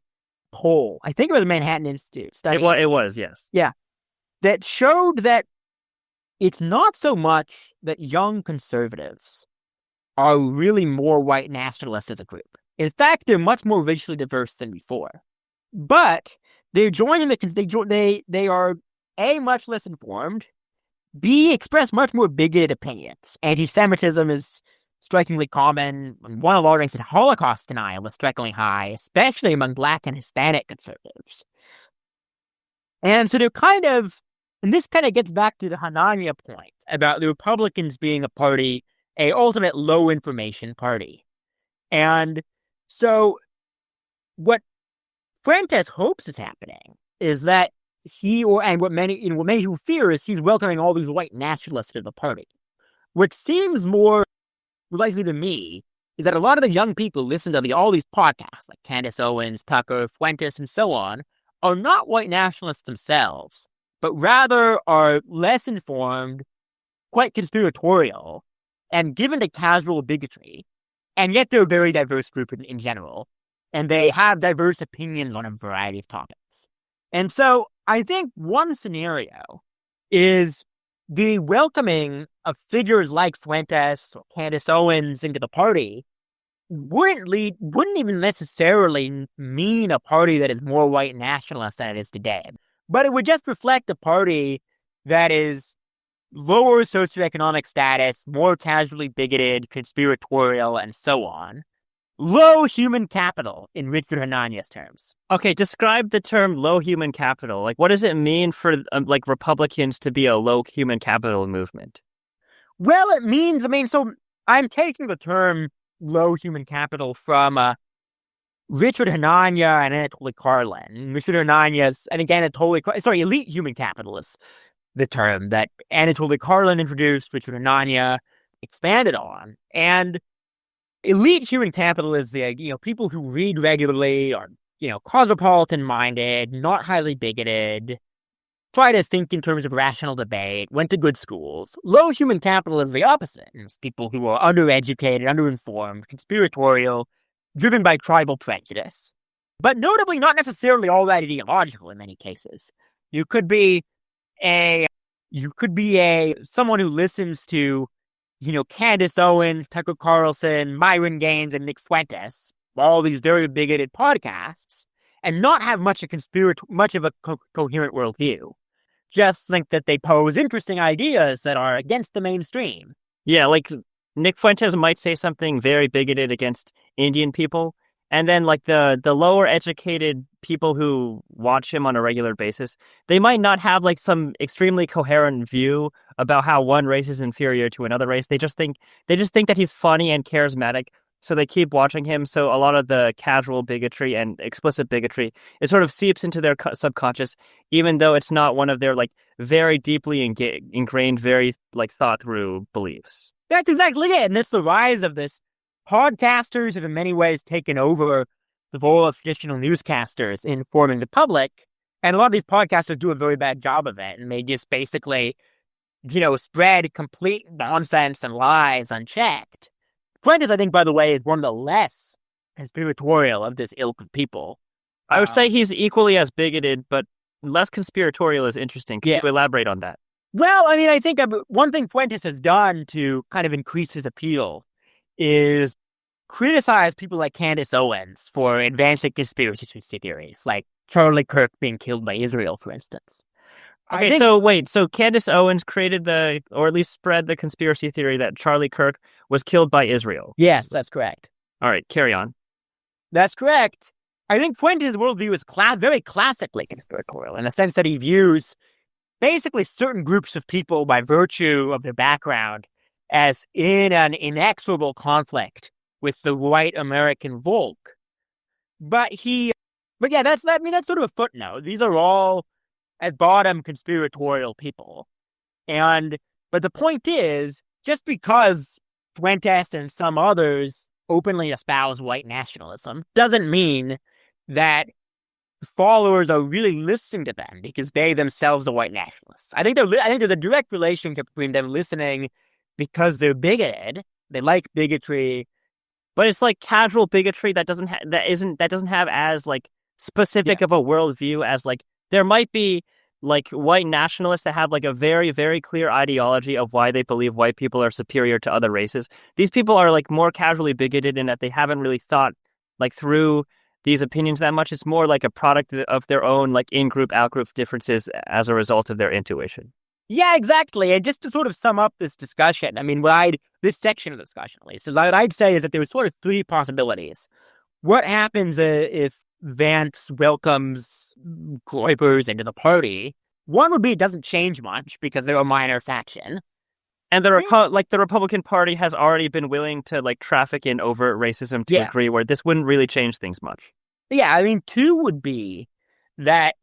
poll. I think it was the Manhattan Institute study. It was, yes. Yeah. That showed that it's not so much that young conservatives are really more white nationalists as a group. In fact, they're much more racially diverse than before. But they're joining they are A, much less informed, B, express much more bigoted opinions. Anti-Semitism is strikingly common, and one of the largest Holocaust denial is strikingly high, especially among Black and Hispanic conservatives. And so they're and this kind of gets back to the Hanania point about the Republicans being a party, a ultimate low information party. And so what Fuentes hopes is happening is that what many people fear is he's welcoming all these white nationalists to the party. What seems more likely to me is that a lot of the young people listen to all these podcasts, like Candace Owens, Tucker, Fuentes, and so on, are not white nationalists themselves, but rather are less informed, quite conspiratorial, and given to casual bigotry. And yet they're a very diverse group in general, and they have diverse opinions on a variety of topics. And so I think one scenario is the welcoming of figures like Fuentes or Candace Owens into the party wouldn't even necessarily mean a party that is more white nationalist than it is today. But it would just reflect a party that is lower socioeconomic status, more casually bigoted, conspiratorial, and so on. Low human capital, in Richard Hanania's terms. Okay, describe the term low human capital. Like, what does it mean for, Republicans to be a low human capital movement? Well, it means, so I'm taking the term low human capital from Richard Hanania and Anatoly Karlin. Richard Hanania's, and again, elite human capital is the term that Anatoly Karlin introduced, Richard Hanania expanded on. And elite human capital is the, people who read regularly, are, cosmopolitan-minded, not highly bigoted, try to think in terms of rational debate, went to good schools. Low human capital is the opposite. It's people who are undereducated, underinformed, conspiratorial, driven by tribal prejudice. But notably, not necessarily all that ideological in many cases. You could be someone who listens to, Candace Owens, Tucker Carlson, Myron Gaines, and Nick Fuentes, all these very bigoted podcasts, and not have much of a coherent worldview. Just think that they pose interesting ideas that are against the mainstream. Yeah, like Nick Fuentes might say something very bigoted against Indian people, and then the lower educated people who watch him on a regular basis, they might not have some extremely coherent view about how one race is inferior to another race. They just think that he's funny and charismatic, so they keep watching him. So a lot of the casual bigotry and explicit bigotry, it sort of seeps into their subconscious, even though it's not one of their very deeply ingrained, very thought through beliefs. That's exactly it. And it's the rise of this. Podcasters have in many ways taken over the role of traditional newscasters in informing the public. And a lot of these podcasters do a very bad job of it. And they just basically, spread complete nonsense and lies unchecked. Fuentes, I think, by the way, is one of the less conspiratorial of this ilk of people. I would say he's equally as bigoted, but less conspiratorial is interesting. Can you elaborate on that? Well, I think one thing Fuentes has done to kind of increase his appeal is criticize people like Candace Owens for advancing conspiracy theories, like Charlie Kirk being killed by Israel, for instance. Okay, so Candace Owens created or at least spread the conspiracy theory that Charlie Kirk was killed by Israel. Yes, that's correct. All right, carry on. That's correct. I think Fuentes' worldview is very classically conspiratorial in the sense that he views basically certain groups of people by virtue of their background as in an inexorable conflict with the white American Volk. But that's sort of a footnote. These are all at bottom conspiratorial people. But the point is, just because Fuentes and some others openly espouse white nationalism doesn't mean that followers are really listening to them because they themselves are white nationalists. I think there's a direct relationship between them listening because they're bigoted, they like bigotry, but it's casual bigotry that doesn't have as specific of a worldview as like there might be like white nationalists that have like a very, very clear ideology of why they believe white people are superior to other races. These people are like more casually bigoted in that they haven't really thought like through these opinions that much. It's more like a product of their own like in-group, out-group differences as a result of their intuition. Yeah, exactly. And just to sort of sum up this discussion, I mean, this section of the discussion at least, is what I'd say is that there's sort of three possibilities. What happens if Vance welcomes Groypers into the party? One would be it doesn't change much because they're a minor faction. And the Republican Party has already been willing to like traffic in overt racism to agree where this wouldn't really change things much. Yeah, I mean, two would be that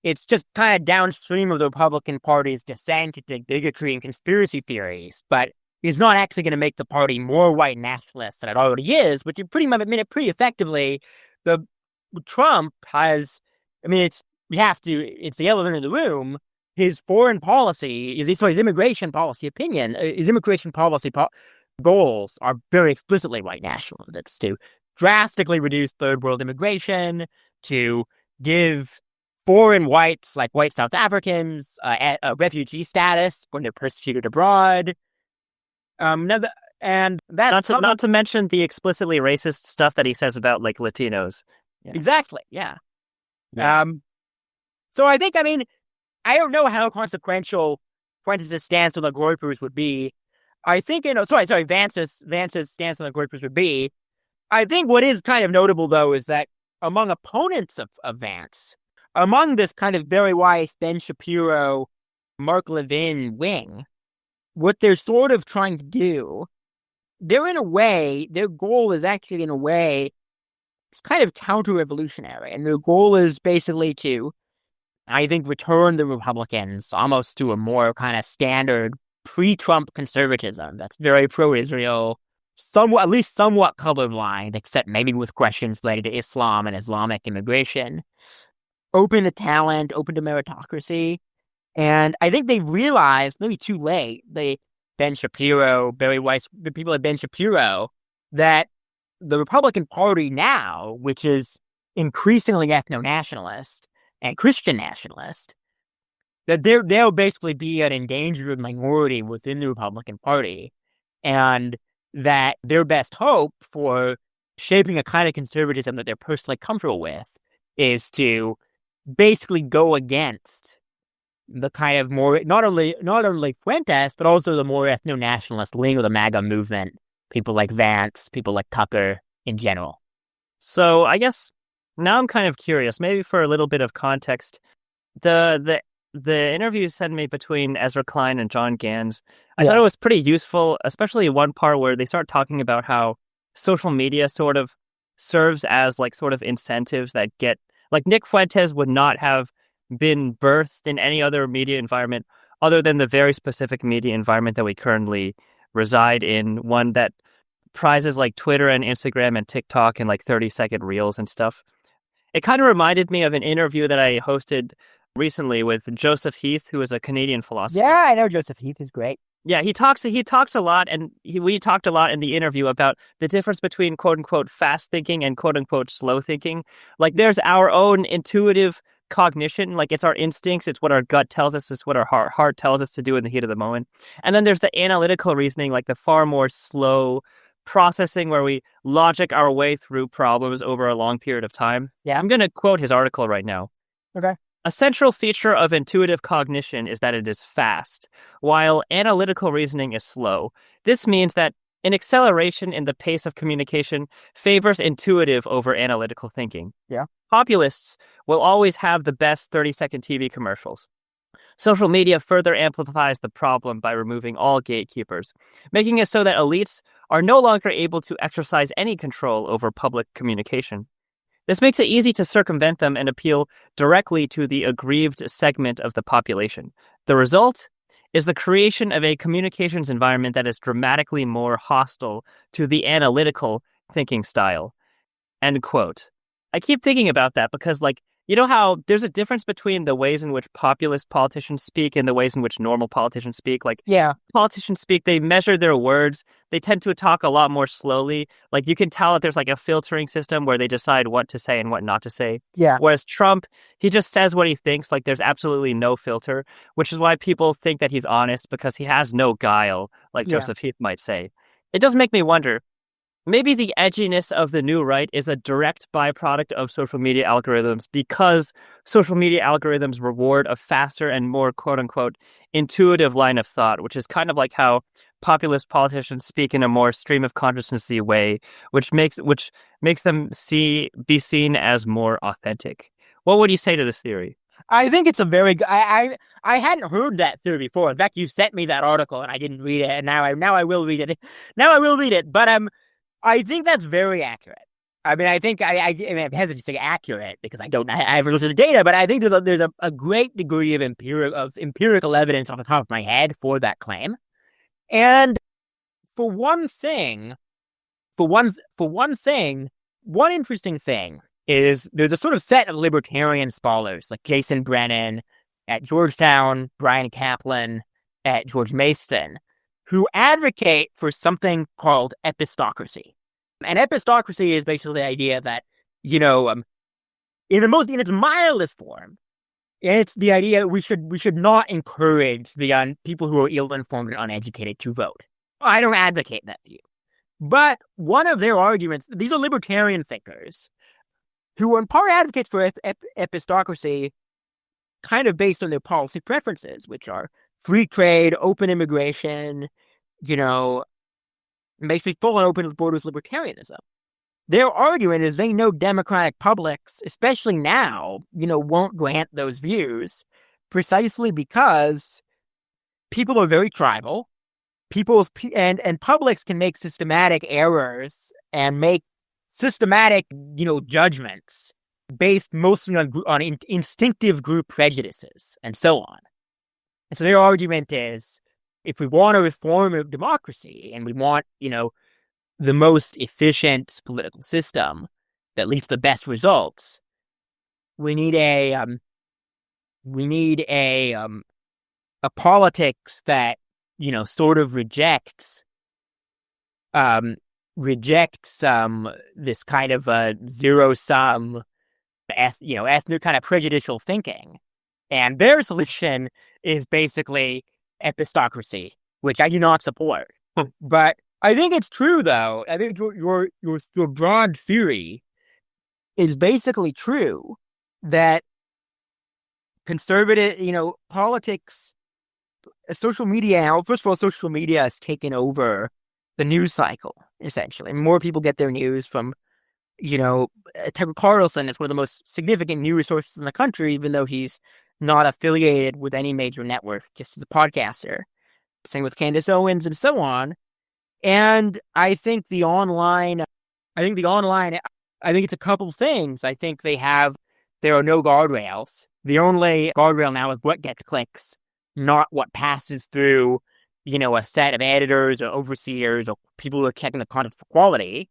it's just kind of downstream of the Republican Party's descent into bigotry and conspiracy theories, but it's not actually going to make the party more white nationalist than it already is, which pretty effectively. Trump has, I mean, it's the elephant in the room. His foreign policy, his immigration policy goals are very explicitly white nationalist. It's to drastically reduce third world immigration, to give foreign whites, like white South Africans, a refugee status when they're persecuted abroad. And that's not to mention the explicitly racist stuff that he says about like Latinos. Yeah. Exactly. Yeah. So I think, I mean, I don't know how consequential Fuentes' stance on the Groypers would be. I think, Vance's stance on the Groypers would be. I think what is kind of notable, though, is that among opponents of Vance, among this kind of Barry Weiss, Ben Shapiro, Mark Levin wing, what they're sort of trying to do, their goal is actually, in a way, it's kind of counter-revolutionary. And their goal is basically to, I think, return the Republicans almost to a more kind of standard pre-Trump conservatism that's very pro-Israel, at least somewhat colorblind, except maybe with questions related to Islam and Islamic immigration, open to talent, open to meritocracy. And I think they realized, maybe too late, Ben Shapiro, Barry Weiss, the people at Ben Shapiro, that the Republican Party now, which is increasingly ethno-nationalist and Christian nationalist, that they'll basically be an endangered minority within the Republican Party, and that their best hope for shaping a kind of conservatism that they're personally comfortable with is to basically go against the kind of more, not only Fuentes, but also the more ethno-nationalist wing of the MAGA movement, people like Vance, people like Tucker in general. So I guess now I'm kind of curious, maybe for a little bit of context, the interview you sent me between Ezra Klein and John Gans, I thought it was pretty useful, especially one part where they start talking about how social media sort of serves as like sort of incentives that get, like Nick Fuentes would not have been birthed in any other media environment other than the very specific media environment that we currently reside in, one that prizes like Twitter and Instagram and TikTok and like 30-second reels and stuff. It kind of reminded me of an interview that I hosted recently with Joseph Heath, who is a Canadian philosopher. Yeah, I know Joseph Heath. He's great. Yeah, he talks a lot, and we talked a lot in the interview about the difference between quote-unquote fast thinking and quote-unquote slow thinking. Like, there's our own intuitive cognition, like it's our instincts, it's what our gut tells us, it's what our heart tells us to do in the heat of the moment. And then there's the analytical reasoning, like the far more slow processing where we logic our way through problems over a long period of time. Yeah. I'm going to quote his article right now. Okay. A central feature of intuitive cognition is that it is fast, while analytical reasoning is slow. This means that an acceleration in the pace of communication favors intuitive over analytical thinking. Yeah. Populists will always have the best 30-second TV commercials. Social media further amplifies the problem by removing all gatekeepers, making it so that elites are no longer able to exercise any control over public communication. This makes it easy to circumvent them and appeal directly to the aggrieved segment of the population. The result is the creation of a communications environment that is dramatically more hostile to the analytical thinking style. End quote. I keep thinking about that because, like, You know how there's a difference between the ways in which populist politicians speak and the ways in which normal politicians speak? Like, Yeah. politicians speak, they measure their words. They tend to talk a lot more slowly. Like, you can tell that there's like a filtering system where they decide what to say and what not to say. Yeah. Whereas Trump, he just says what he thinks. Like, there's absolutely no filter, which is why people think that he's honest, because he has no guile, like Yeah. Joseph Heath might say. It does make me wonder, maybe the edginess of the new right is a direct byproduct of social media algorithms, because social media algorithms reward a faster and more quote unquote intuitive line of thought, which is kind of like how populist politicians speak in a more stream of consciousness-y way, which makes them be seen as more authentic. What would you say to this theory? I think it's a very good. I hadn't heard that theory before. In fact, you sent me that article and I didn't read it, and now I will read it. Now I will read it. But I think that's very accurate. I mean, I think I mean, I'm hesitant to say accurate because I haven't looked at the data, but I think there's a great degree of empirical evidence off the top of my head for that claim. And for one thing, one interesting thing is there's a sort of set of libertarian scholars like Jason Brennan at Georgetown, Brian Kaplan at George Mason, who advocate for something called epistocracy. And epistocracy is basically the idea that, in its mildest form, it's the idea we should not encourage the people who are ill-informed and uneducated to vote. I don't advocate that view. But one of their arguments, these are libertarian thinkers, who are in part advocates for epistocracy, kind of based on their policy preferences, which are free trade, open immigration, basically full and open borders libertarianism. Their argument is they know democratic publics, especially now, won't grant those views precisely because people are very tribal. And publics can make systematic errors and make systematic, judgments based mostly on instinctive group prejudices and so on. And so their argument is, if we want a reform of democracy and we want, the most efficient political system that leads to the best results, we need a politics that, sort of rejects this kind of a zero-sum, ethnic kind of prejudicial thinking. And their solution is basically epistocracy, which I do not support. But I think it's true, though. I think your broad theory is basically true, that conservative, politics, social media, first of all, social media has taken over the news cycle, essentially. More people get their news from, Tucker Carlson is one of the most significant news sources in the country, even though he's not affiliated with any major network, just as a podcaster. Same with Candace Owens and so on. And I think it's a couple things. I think there are no guardrails. The only guardrail now is what gets clicks, not what passes through, a set of editors or overseers or people who are checking the content for quality.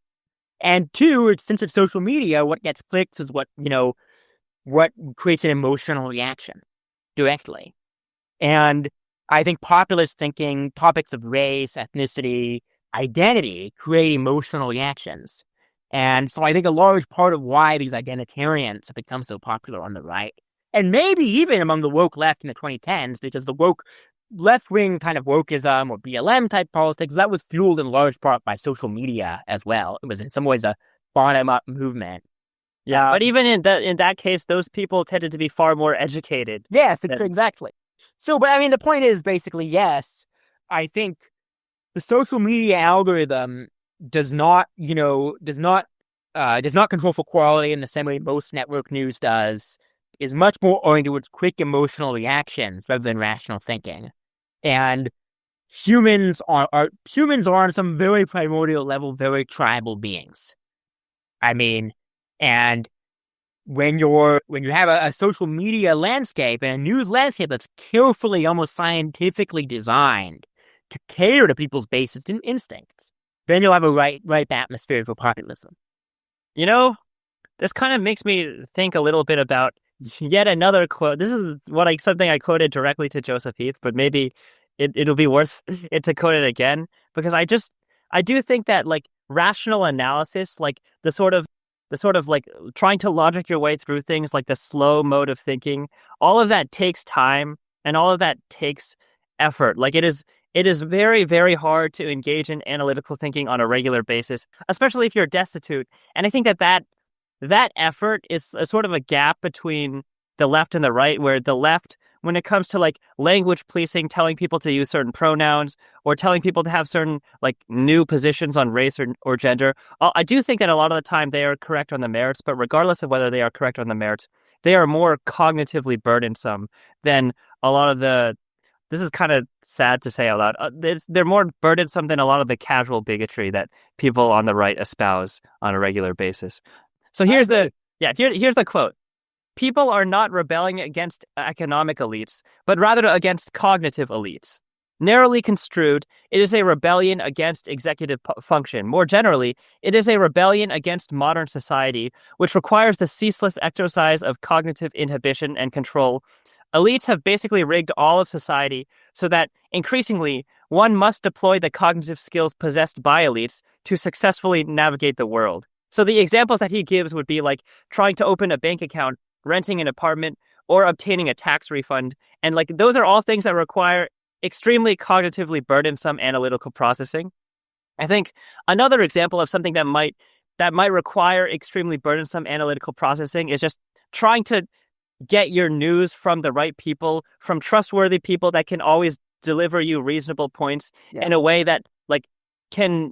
And two, since it's social media, what gets clicks is what creates an emotional reaction directly. And I think populist thinking, topics of race, ethnicity, identity create emotional reactions. And so I think a large part of why these identitarians have become so popular on the right, and maybe even among the woke left in the 2010s, because the woke left-wing kind of wokeism or BLM type politics, that was fueled in large part by social media as well. It was in some ways a bottom-up movement. Yeah, but even in that case, those people tended to be far more educated. Yes, exactly. So, but I mean, the point is basically, yes, I think the social media algorithm does not control for quality in the same way most network news does, is much more oriented towards quick emotional reactions rather than rational thinking. And humans are on some very primordial level, very tribal beings. I mean, and when you have a social media landscape and a news landscape that's carefully, almost scientifically designed to cater to people's basic instincts, then you'll have a ripe atmosphere for populism. This kind of makes me think a little bit about yet another quote. This is something I quoted directly to Joseph Heath, but maybe it'll be worth it to quote it again because I do think that like rational analysis, like the sort of like trying to logic your way through things, like the slow mode of thinking, all of that takes time and all of that takes effort. Like it is very, very hard to engage in analytical thinking on a regular basis, especially if you're destitute. And I think that effort is a sort of a gap between the left and the right, where the left, when it comes to like language policing, telling people to use certain pronouns or telling people to have certain like new positions on race or gender, I do think that a lot of the time they are correct on the merits, but regardless of whether they are correct on the merits, they are more cognitively burdensome than a lot of the, this is kind of sad to say out loud, they're more burdensome than a lot of the casual bigotry that people on the right espouse on a regular basis. So here's the quote. People are not rebelling against economic elites, but rather against cognitive elites. Narrowly construed, it is a rebellion against executive function. More generally, it is a rebellion against modern society, which requires the ceaseless exercise of cognitive inhibition and control. Elites have basically rigged all of society so that, increasingly, one must deploy the cognitive skills possessed by elites to successfully navigate the world. So the examples that he gives would be like trying to open a bank account, renting an apartment, or obtaining a tax refund. And like those are all things that require extremely cognitively burdensome analytical processing. I think another example of something that might require extremely burdensome analytical processing is just trying to get your news from the right people, from trustworthy people that can always deliver you reasonable points in a way that like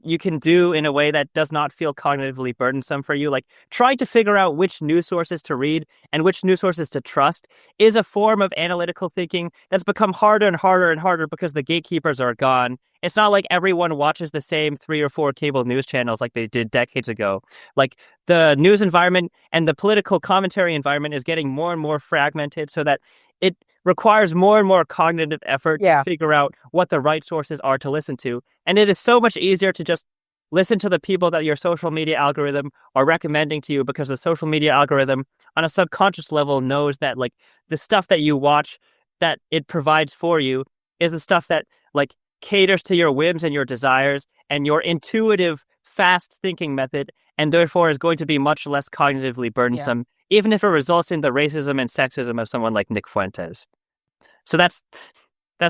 you can do in a way that does not feel cognitively burdensome for you. Like trying to figure out which news sources to read and which news sources to trust is a form of analytical thinking that's become harder and harder and harder because the gatekeepers are gone. It's not like everyone watches the same 3 or 4 cable news channels like they did decades ago. Like the news environment and the political commentary environment is getting more and more fragmented so that it requires more and more cognitive effort to figure out what the right sources are to listen to. And it is so much easier to just listen to the people that your social media algorithm are recommending to you because the social media algorithm on a subconscious level knows that like the stuff that you watch that it provides for you is the stuff that like caters to your whims and your desires and your intuitive, fast thinking method, and therefore is going to be much less cognitively burdensome, even if it results in the racism and sexism of someone like Nick Fuentes. So that's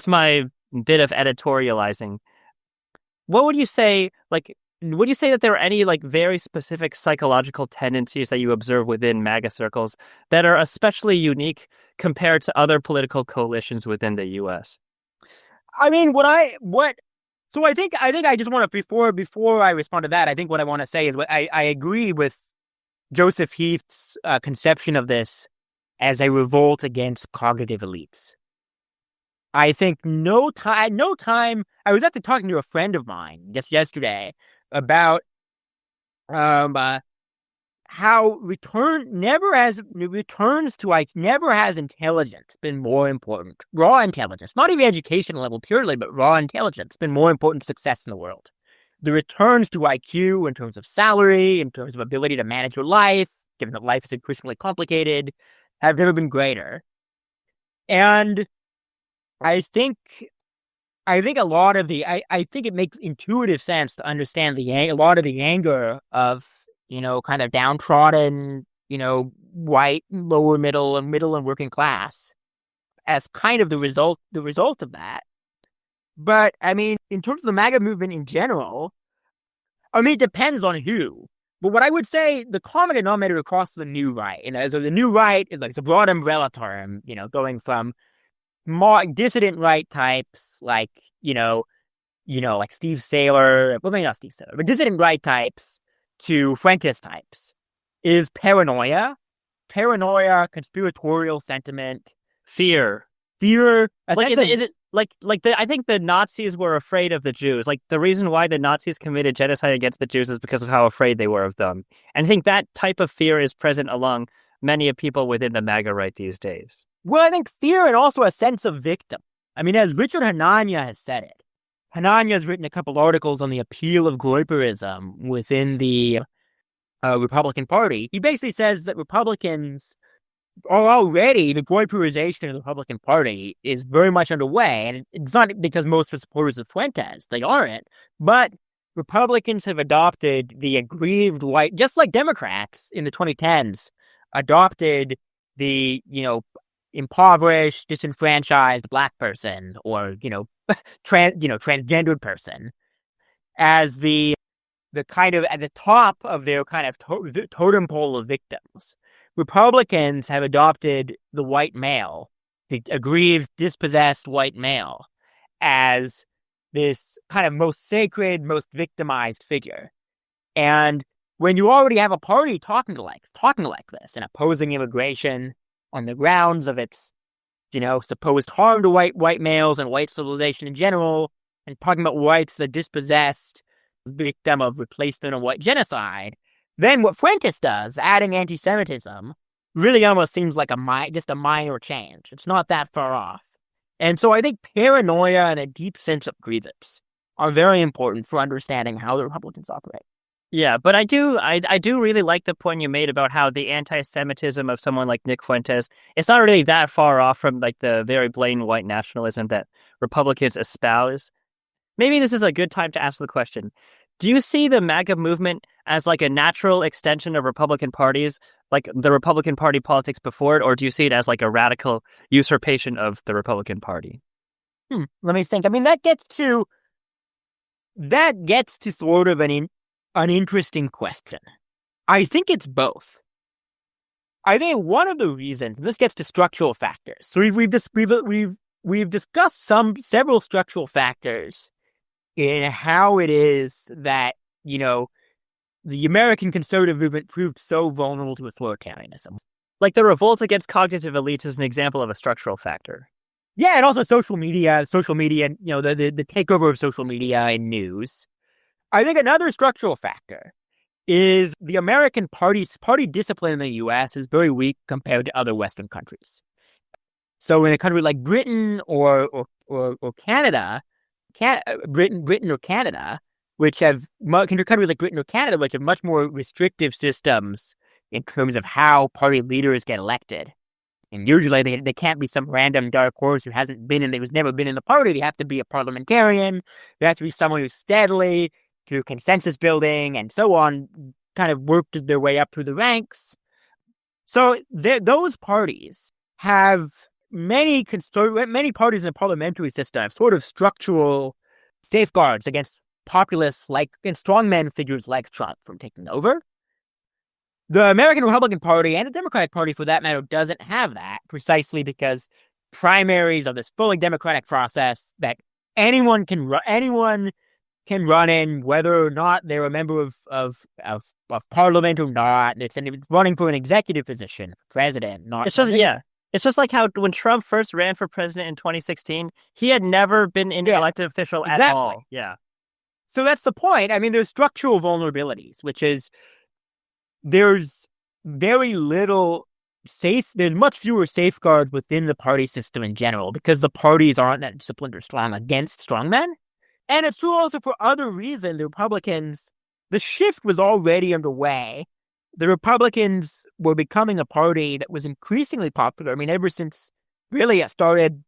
my bit of editorializing. What would you say, like, would you say that there are any like very specific psychological tendencies that you observe within MAGA circles that are especially unique compared to other political coalitions within the US? I mean, so I think I just want to, before I respond to that, I think what I want to say is I agree with Joseph Heath's conception of this as a revolt against cognitive elites. I think no time, I was actually talking to a friend of mine just yesterday about how never has intelligence been more important. Raw intelligence, not even educational level purely, but raw intelligence been more important to success in the world. The returns to IQ in terms of salary, in terms of ability to manage your life, given that life is increasingly complicated, have never been greater. And I think a lot of I think it makes intuitive sense to understand a lot of the anger of, kind of downtrodden, white, lower middle and working class as kind of the result of that. But I mean, in terms of the MAGA movement in general, I mean, it depends on who. But what I would say, the common denominator across the new right, so the new right is like it's a broad umbrella term, going from dissident right types like, like Steve Saylor, well, maybe not Steve Saylor, but dissident right types to Fuentes types is paranoia, conspiratorial sentiment, fear. I think the Nazis were afraid of the Jews. Like the reason why the Nazis committed genocide against the Jews is because of how afraid they were of them. And I think that type of fear is present among many of people within the MAGA right these days. Well, I think fear and also a sense of victim. I mean, as Richard Hanania has said it, Hanania has written a couple articles on the appeal of Groyperism within the Republican Party. He basically says that Republicans are already, the Groyperization of the Republican Party is very much underway. And it's not because most of the supporters of Fuentes, they aren't, but Republicans have adopted the aggrieved white, just like Democrats in the 2010s, adopted the, impoverished, disenfranchised Black person or, transgendered person as the kind of at the top of their kind of totem pole of victims. Republicans have adopted the white male, the aggrieved, dispossessed white male, as this kind of most sacred, most victimized figure. And when you already have a party talking like this and opposing immigration on the grounds of its, supposed harm to white males and white civilization in general, and talking about whites, the dispossessed victim of replacement and white genocide, then what Fuentes does, adding anti-Semitism, really almost seems like just a minor change. It's not that far off. And so I think paranoia and a deep sense of grievance are very important for understanding how the Republicans operate. Yeah, but I do really like the point you made about how the anti-Semitism of someone like Nick Fuentes, it's not really that far off from like the very blatant white nationalism that Republicans espouse. Maybe this is a good time to ask the question. Do you see the MAGA movement as like a natural extension of Republican parties, like the Republican Party politics before it, or do you see it as like a radical usurpation of the Republican Party? Let me think. I mean, that gets to sort of an interesting question. I think it's both. I think one of the reasons, and this gets to structural factors. So we've discussed several structural factors in how it is that, the American conservative movement proved so vulnerable to authoritarianism. Like the revolt against cognitive elites is an example of a structural factor. Yeah, and also social media, the takeover of social media and news. I think another structural factor is the American party discipline in the U.S. is very weak compared to other Western countries. So in a country like Britain or Canada, Britain or Canada, which have countries like Britain or Canada, which have much more restrictive systems in terms of how party leaders get elected. And usually they can't be some random dark horse who who's never been in the party. They have to be a parliamentarian. They have to be someone who's steadily, through consensus building and so on, kind of worked their way up through the ranks. So those parties have many parties in the parliamentary system have sort of structural safeguards against populists and strongman figures like Trump from taking over. The American Republican Party and the Democratic Party, for that matter, doesn't have that, precisely because primaries are this fully democratic process that anyone can run in, whether or not they're a member of parliament or not. It's running for an executive position, president, not. It's just like how when Trump first ran for president in 2016, he had never been an elected official at all. Yeah. So that's the point. I mean, there's structural vulnerabilities, which is there's very little there's much fewer safeguards within the party system in general because the parties aren't that disciplined or strong against strongmen. And it's true also for other reasons. The Republicans, the shift was already underway. The Republicans were becoming a party that was increasingly popular. I mean, ever since really it started,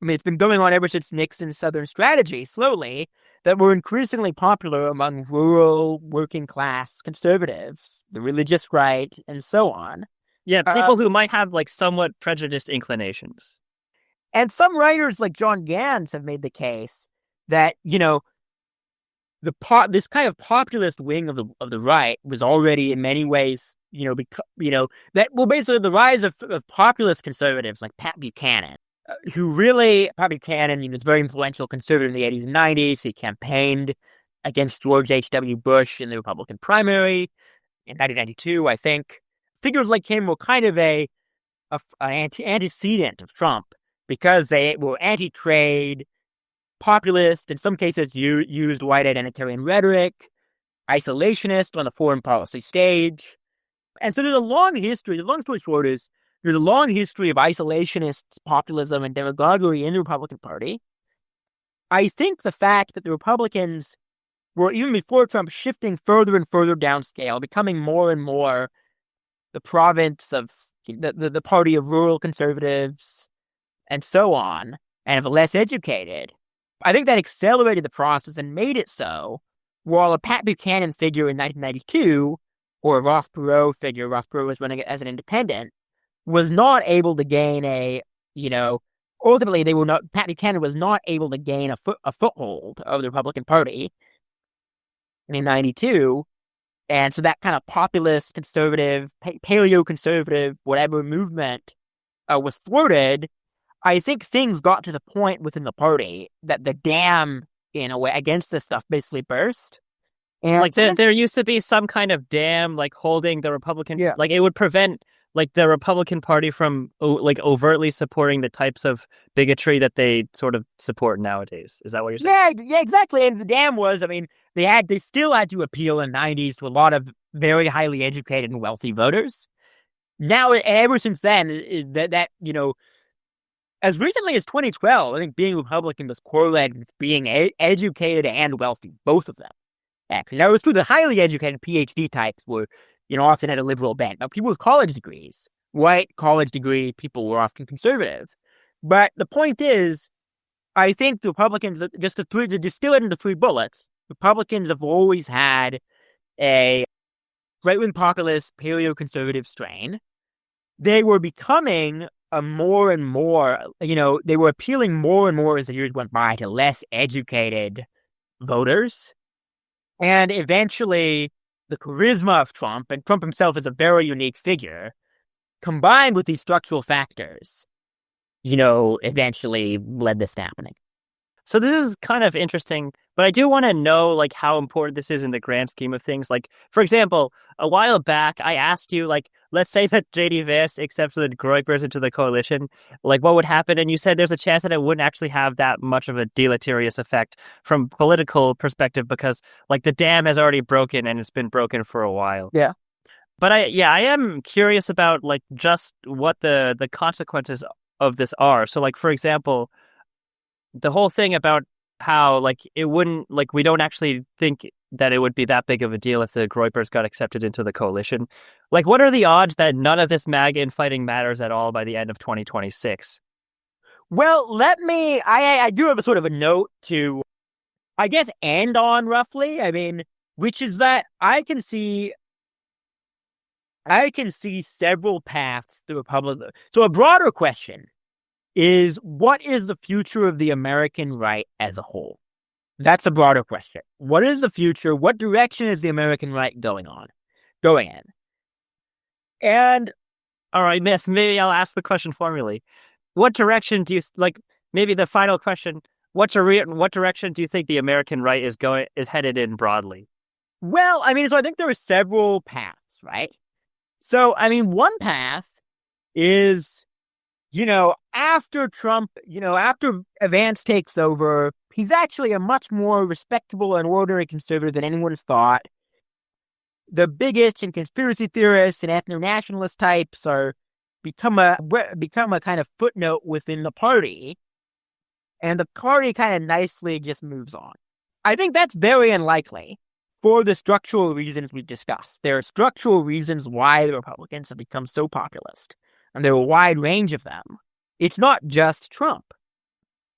it's been going on ever since Nixon's Southern strategy, slowly, that were increasingly popular among rural, working class conservatives, the religious right, and so on. Yeah, people who might have like somewhat prejudiced inclinations. And some writers like John Gans have made the case that, this kind of populist wing of the right was already in many ways, basically the rise of populist conservatives like Pat Buchanan, Pat Buchanan was a very influential conservative in the 80s and 90s. He campaigned against George H.W. Bush in the Republican primary in 1992, I think. Figures like him were kind of an antecedent of Trump because they were anti-trade, populist, in some cases used white identitarian rhetoric, isolationist on the foreign policy stage. And so there's a long history. The long story short is there's a long history of isolationist populism and demagoguery in the Republican Party. I think the fact that the Republicans were, even before Trump, shifting further and further downscale, becoming more and more the province of the party of rural conservatives, and so on, and of the less educated. I think that accelerated the process and made it so, while a Pat Buchanan figure in 1992, or a Ross Perot figure, Ross Perot was running as an independent, was not able to gain ultimately Pat Buchanan was not able to gain a foothold of the Republican Party in 92. And so that kind of populist, conservative, paleo-conservative, whatever movement was thwarted. I think things got to the point within the party that the dam, in a way, against this stuff basically burst. And like there used to be some kind of dam, like holding the Republican, like it would prevent like the Republican Party from like overtly supporting the types of bigotry that they sort of support nowadays. Is that what you're saying? Yeah, exactly. And the dam was, I mean, they still had to appeal in the 90s to a lot of very highly educated and wealthy voters. Now, ever since then, as recently as 2012, I think being Republican was correlated with being educated and wealthy, both of them. Actually, now it was true the highly educated PhD types were, often had a liberal bent. Now, people with college degrees, white college degree people were often conservative. But the point is, I think the Republicans, just to distill it into 3 bullets, Republicans have always had a right-wing populist, paleo-conservative strain. They were becoming more and more, they were appealing more and more as the years went by to less educated voters. And eventually, the charisma of Trump, and Trump himself is a very unique figure, combined with these structural factors, eventually led this to happening. So this is kind of interesting, but I do want to know, like, how important this is in the grand scheme of things. Like, for example, a while back, I asked you, like, let's say that J.D. Vance accepts the Groypers into the coalition, like, what would happen? And you said there's a chance that it wouldn't actually have that much of a deleterious effect from political perspective because, like, the dam has already broken and it's been broken for a while. Yeah. But I am curious about, like, just what the consequences of this are. So, like, for example, the whole thing about how, like, it wouldn't, like, we don't actually think that it would be that big of a deal if the Groypers got accepted into the coalition. Like, what are the odds that none of this MAGA infighting matters at all by the end of 2026? Well, I do have a sort of a note to, I guess, end on roughly. I mean, which is that I can see several paths to Republican. So a broader question is, what is the future of the American right as a whole? That's a broader question. What is the future? What direction is the American right going in? And all right, Miss, maybe I'll ask the question formally. What direction do you maybe the final question, what direction do you think the American right is headed in broadly? Well, I mean, so I think there are several paths, right? So, I mean, one path is, after Trump, after Vance takes over, he's actually a much more respectable and ordinary conservative than anyone's thought. The bigots and conspiracy theorists and ethno-nationalist types become a kind of footnote within the party, and the party kind of nicely just moves on. I think that's very unlikely for the structural reasons we discussed. There are structural reasons why the Republicans have become so populist. And there are a wide range of them. It's not just Trump.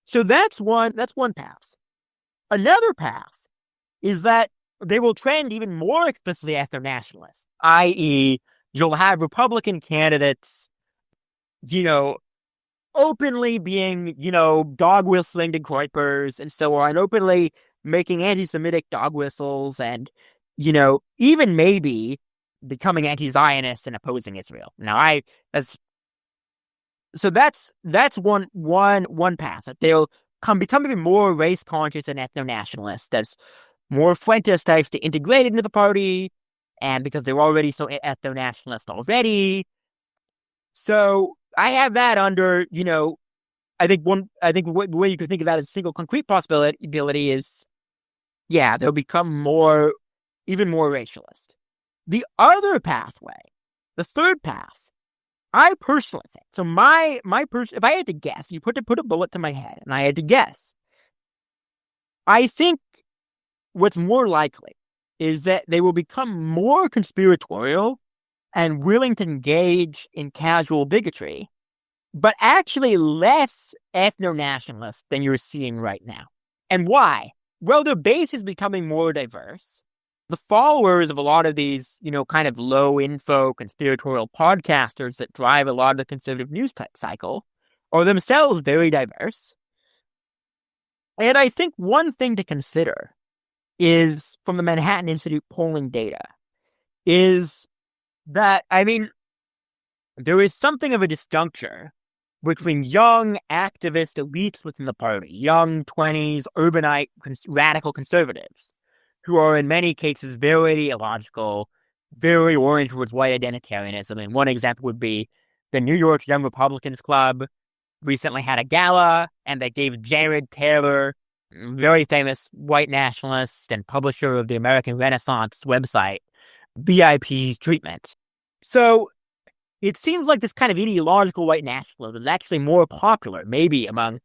So that's one path. Another path is that they will trend even more explicitly ethno-nationalist, i.e., you'll have Republican candidates, openly being, dog whistling to Groypers and so on, openly making anti-Semitic dog whistles and, even maybe becoming anti-Zionist and opposing Israel. Now, so that's one path, that they'll become even more race conscious and ethno-nationalist. There's more Fuentes types to integrate into the party, and because they're already so ethno-nationalist already. So I have that under, I think the way you could think of that as a single concrete possibility is, they'll become even more racialist. The other pathway, the third path, I personally think, so if I had to guess, you put a bullet to my head and I had to guess, I think what's more likely is that they will become more conspiratorial and willing to engage in casual bigotry, but actually less ethno-nationalist than you're seeing right now. And why? Well, their base is becoming more diverse. The followers of a lot of these, kind of low-info conspiratorial podcasters that drive a lot of the conservative news cycle are themselves very diverse. And I think one thing to consider is, from the Manhattan Institute polling data, is that, there is something of a disjuncture between young activist elites within the party, young 20s, urbanite, radical conservatives, who are in many cases very ideological, very oriented towards white identitarianism. And one example would be the New York Young Republicans Club recently had a gala, and they gave Jared Taylor, very famous white nationalist and publisher of the American Renaissance website, VIP treatment. So it seems like this kind of ideological white nationalism is actually more popular, maybe among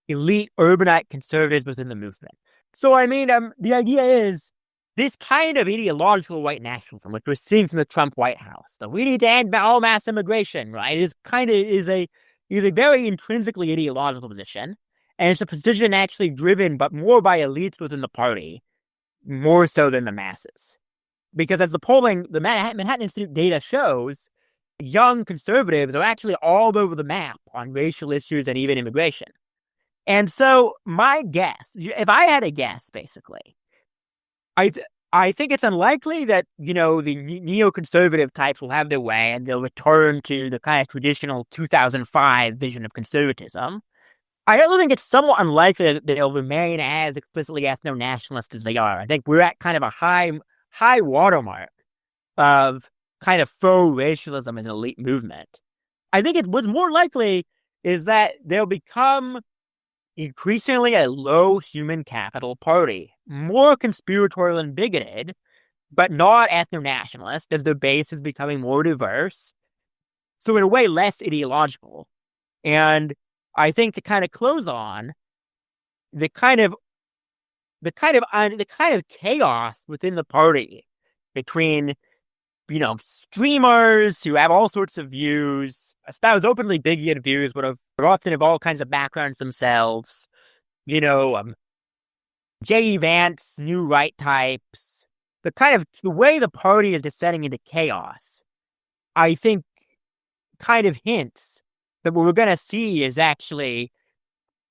elite urbanite conservatives within the movement. So, the idea is this kind of ideological white nationalism, which we're seeing from the Trump White House, that we need to end all mass immigration, right, is a very intrinsically ideological position. And it's a position actually driven, but more by elites within the party, more so than the masses. Because as the Manhattan Institute data shows, young conservatives are actually all over the map on racial issues and even immigration. And so my guess, if I had a guess, basically, I think it's unlikely that, the neoconservative types will have their way and they'll return to the kind of traditional 2005 vision of conservatism. I also think it's somewhat unlikely that they'll remain as explicitly ethno-nationalist as they are. I think we're at kind of a high watermark of kind of faux racialism as an elite movement. I think what's more likely is that they'll become increasingly a low human capital party, more conspiratorial and bigoted, but not ethno-nationalist, as their base is becoming more diverse. So in a way, less ideological. And I think to kind of close on the kind of chaos within the party between, streamers who have all sorts of views, espouse openly bigoted views, but often have all kinds of backgrounds themselves, J.D. Vance, new right types, the way the party is descending into chaos, I think kind of hints that what we're going to see is actually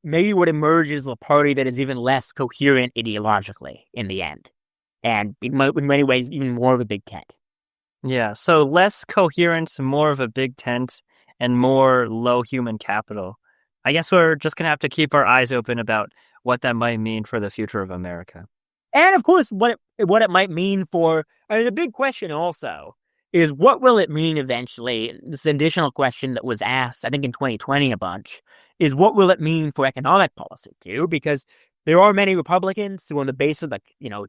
maybe what emerges is a party that is even less coherent ideologically in the end. And in many ways, even more of a big tent. Yeah, so less coherence, more of a big tent, and more low human capital. I guess we're just going to have to keep our eyes open about what that might mean for the future of America. And of course, what it might mean for, the big question also is, what will it mean eventually? This additional question that was asked, I think in 2020 a bunch, is what will it mean for economic policy too? Because there are many Republicans who on the basis of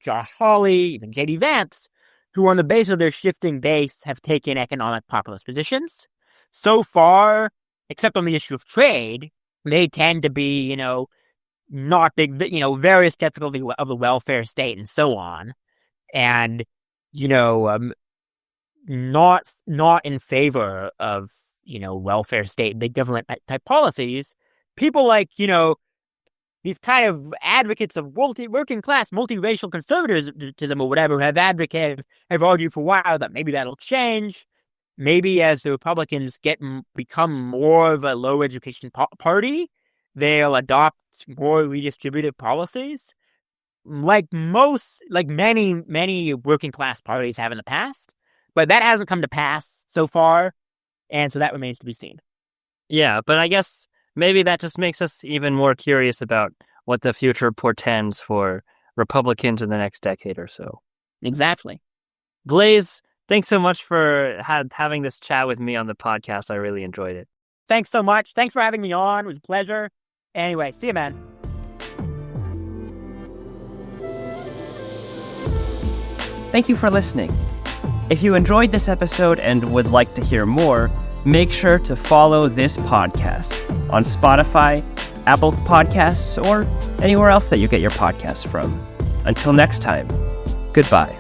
Josh Hawley, even J.D. Vance, who on the basis of their shifting base have taken economic populist positions. So far, except on the issue of trade, they tend to be, not big, very skeptical of the welfare state and so on. And, not in favor of, welfare state, big government type policies. People like, these kind of advocates of working class, multiracial conservatism or whatever have argued for a while that maybe that'll change. Maybe as the Republicans become more of a low education party, they'll adopt more redistributive policies, like many working class parties have in the past. But that hasn't come to pass so far, and so that remains to be seen. Yeah, but I guess maybe that just makes us even more curious about what the future portends for Republicans in the next decade or so. Exactly. Blaise, thanks so much for having this chat with me on the podcast. I really enjoyed it. Thanks so much. Thanks for having me on. It was a pleasure. Anyway, see you, man. Thank you for listening. If you enjoyed this episode and would like to hear more, make sure to follow this podcast on Spotify, Apple Podcasts, or anywhere else that you get your podcasts from. Until next time, goodbye.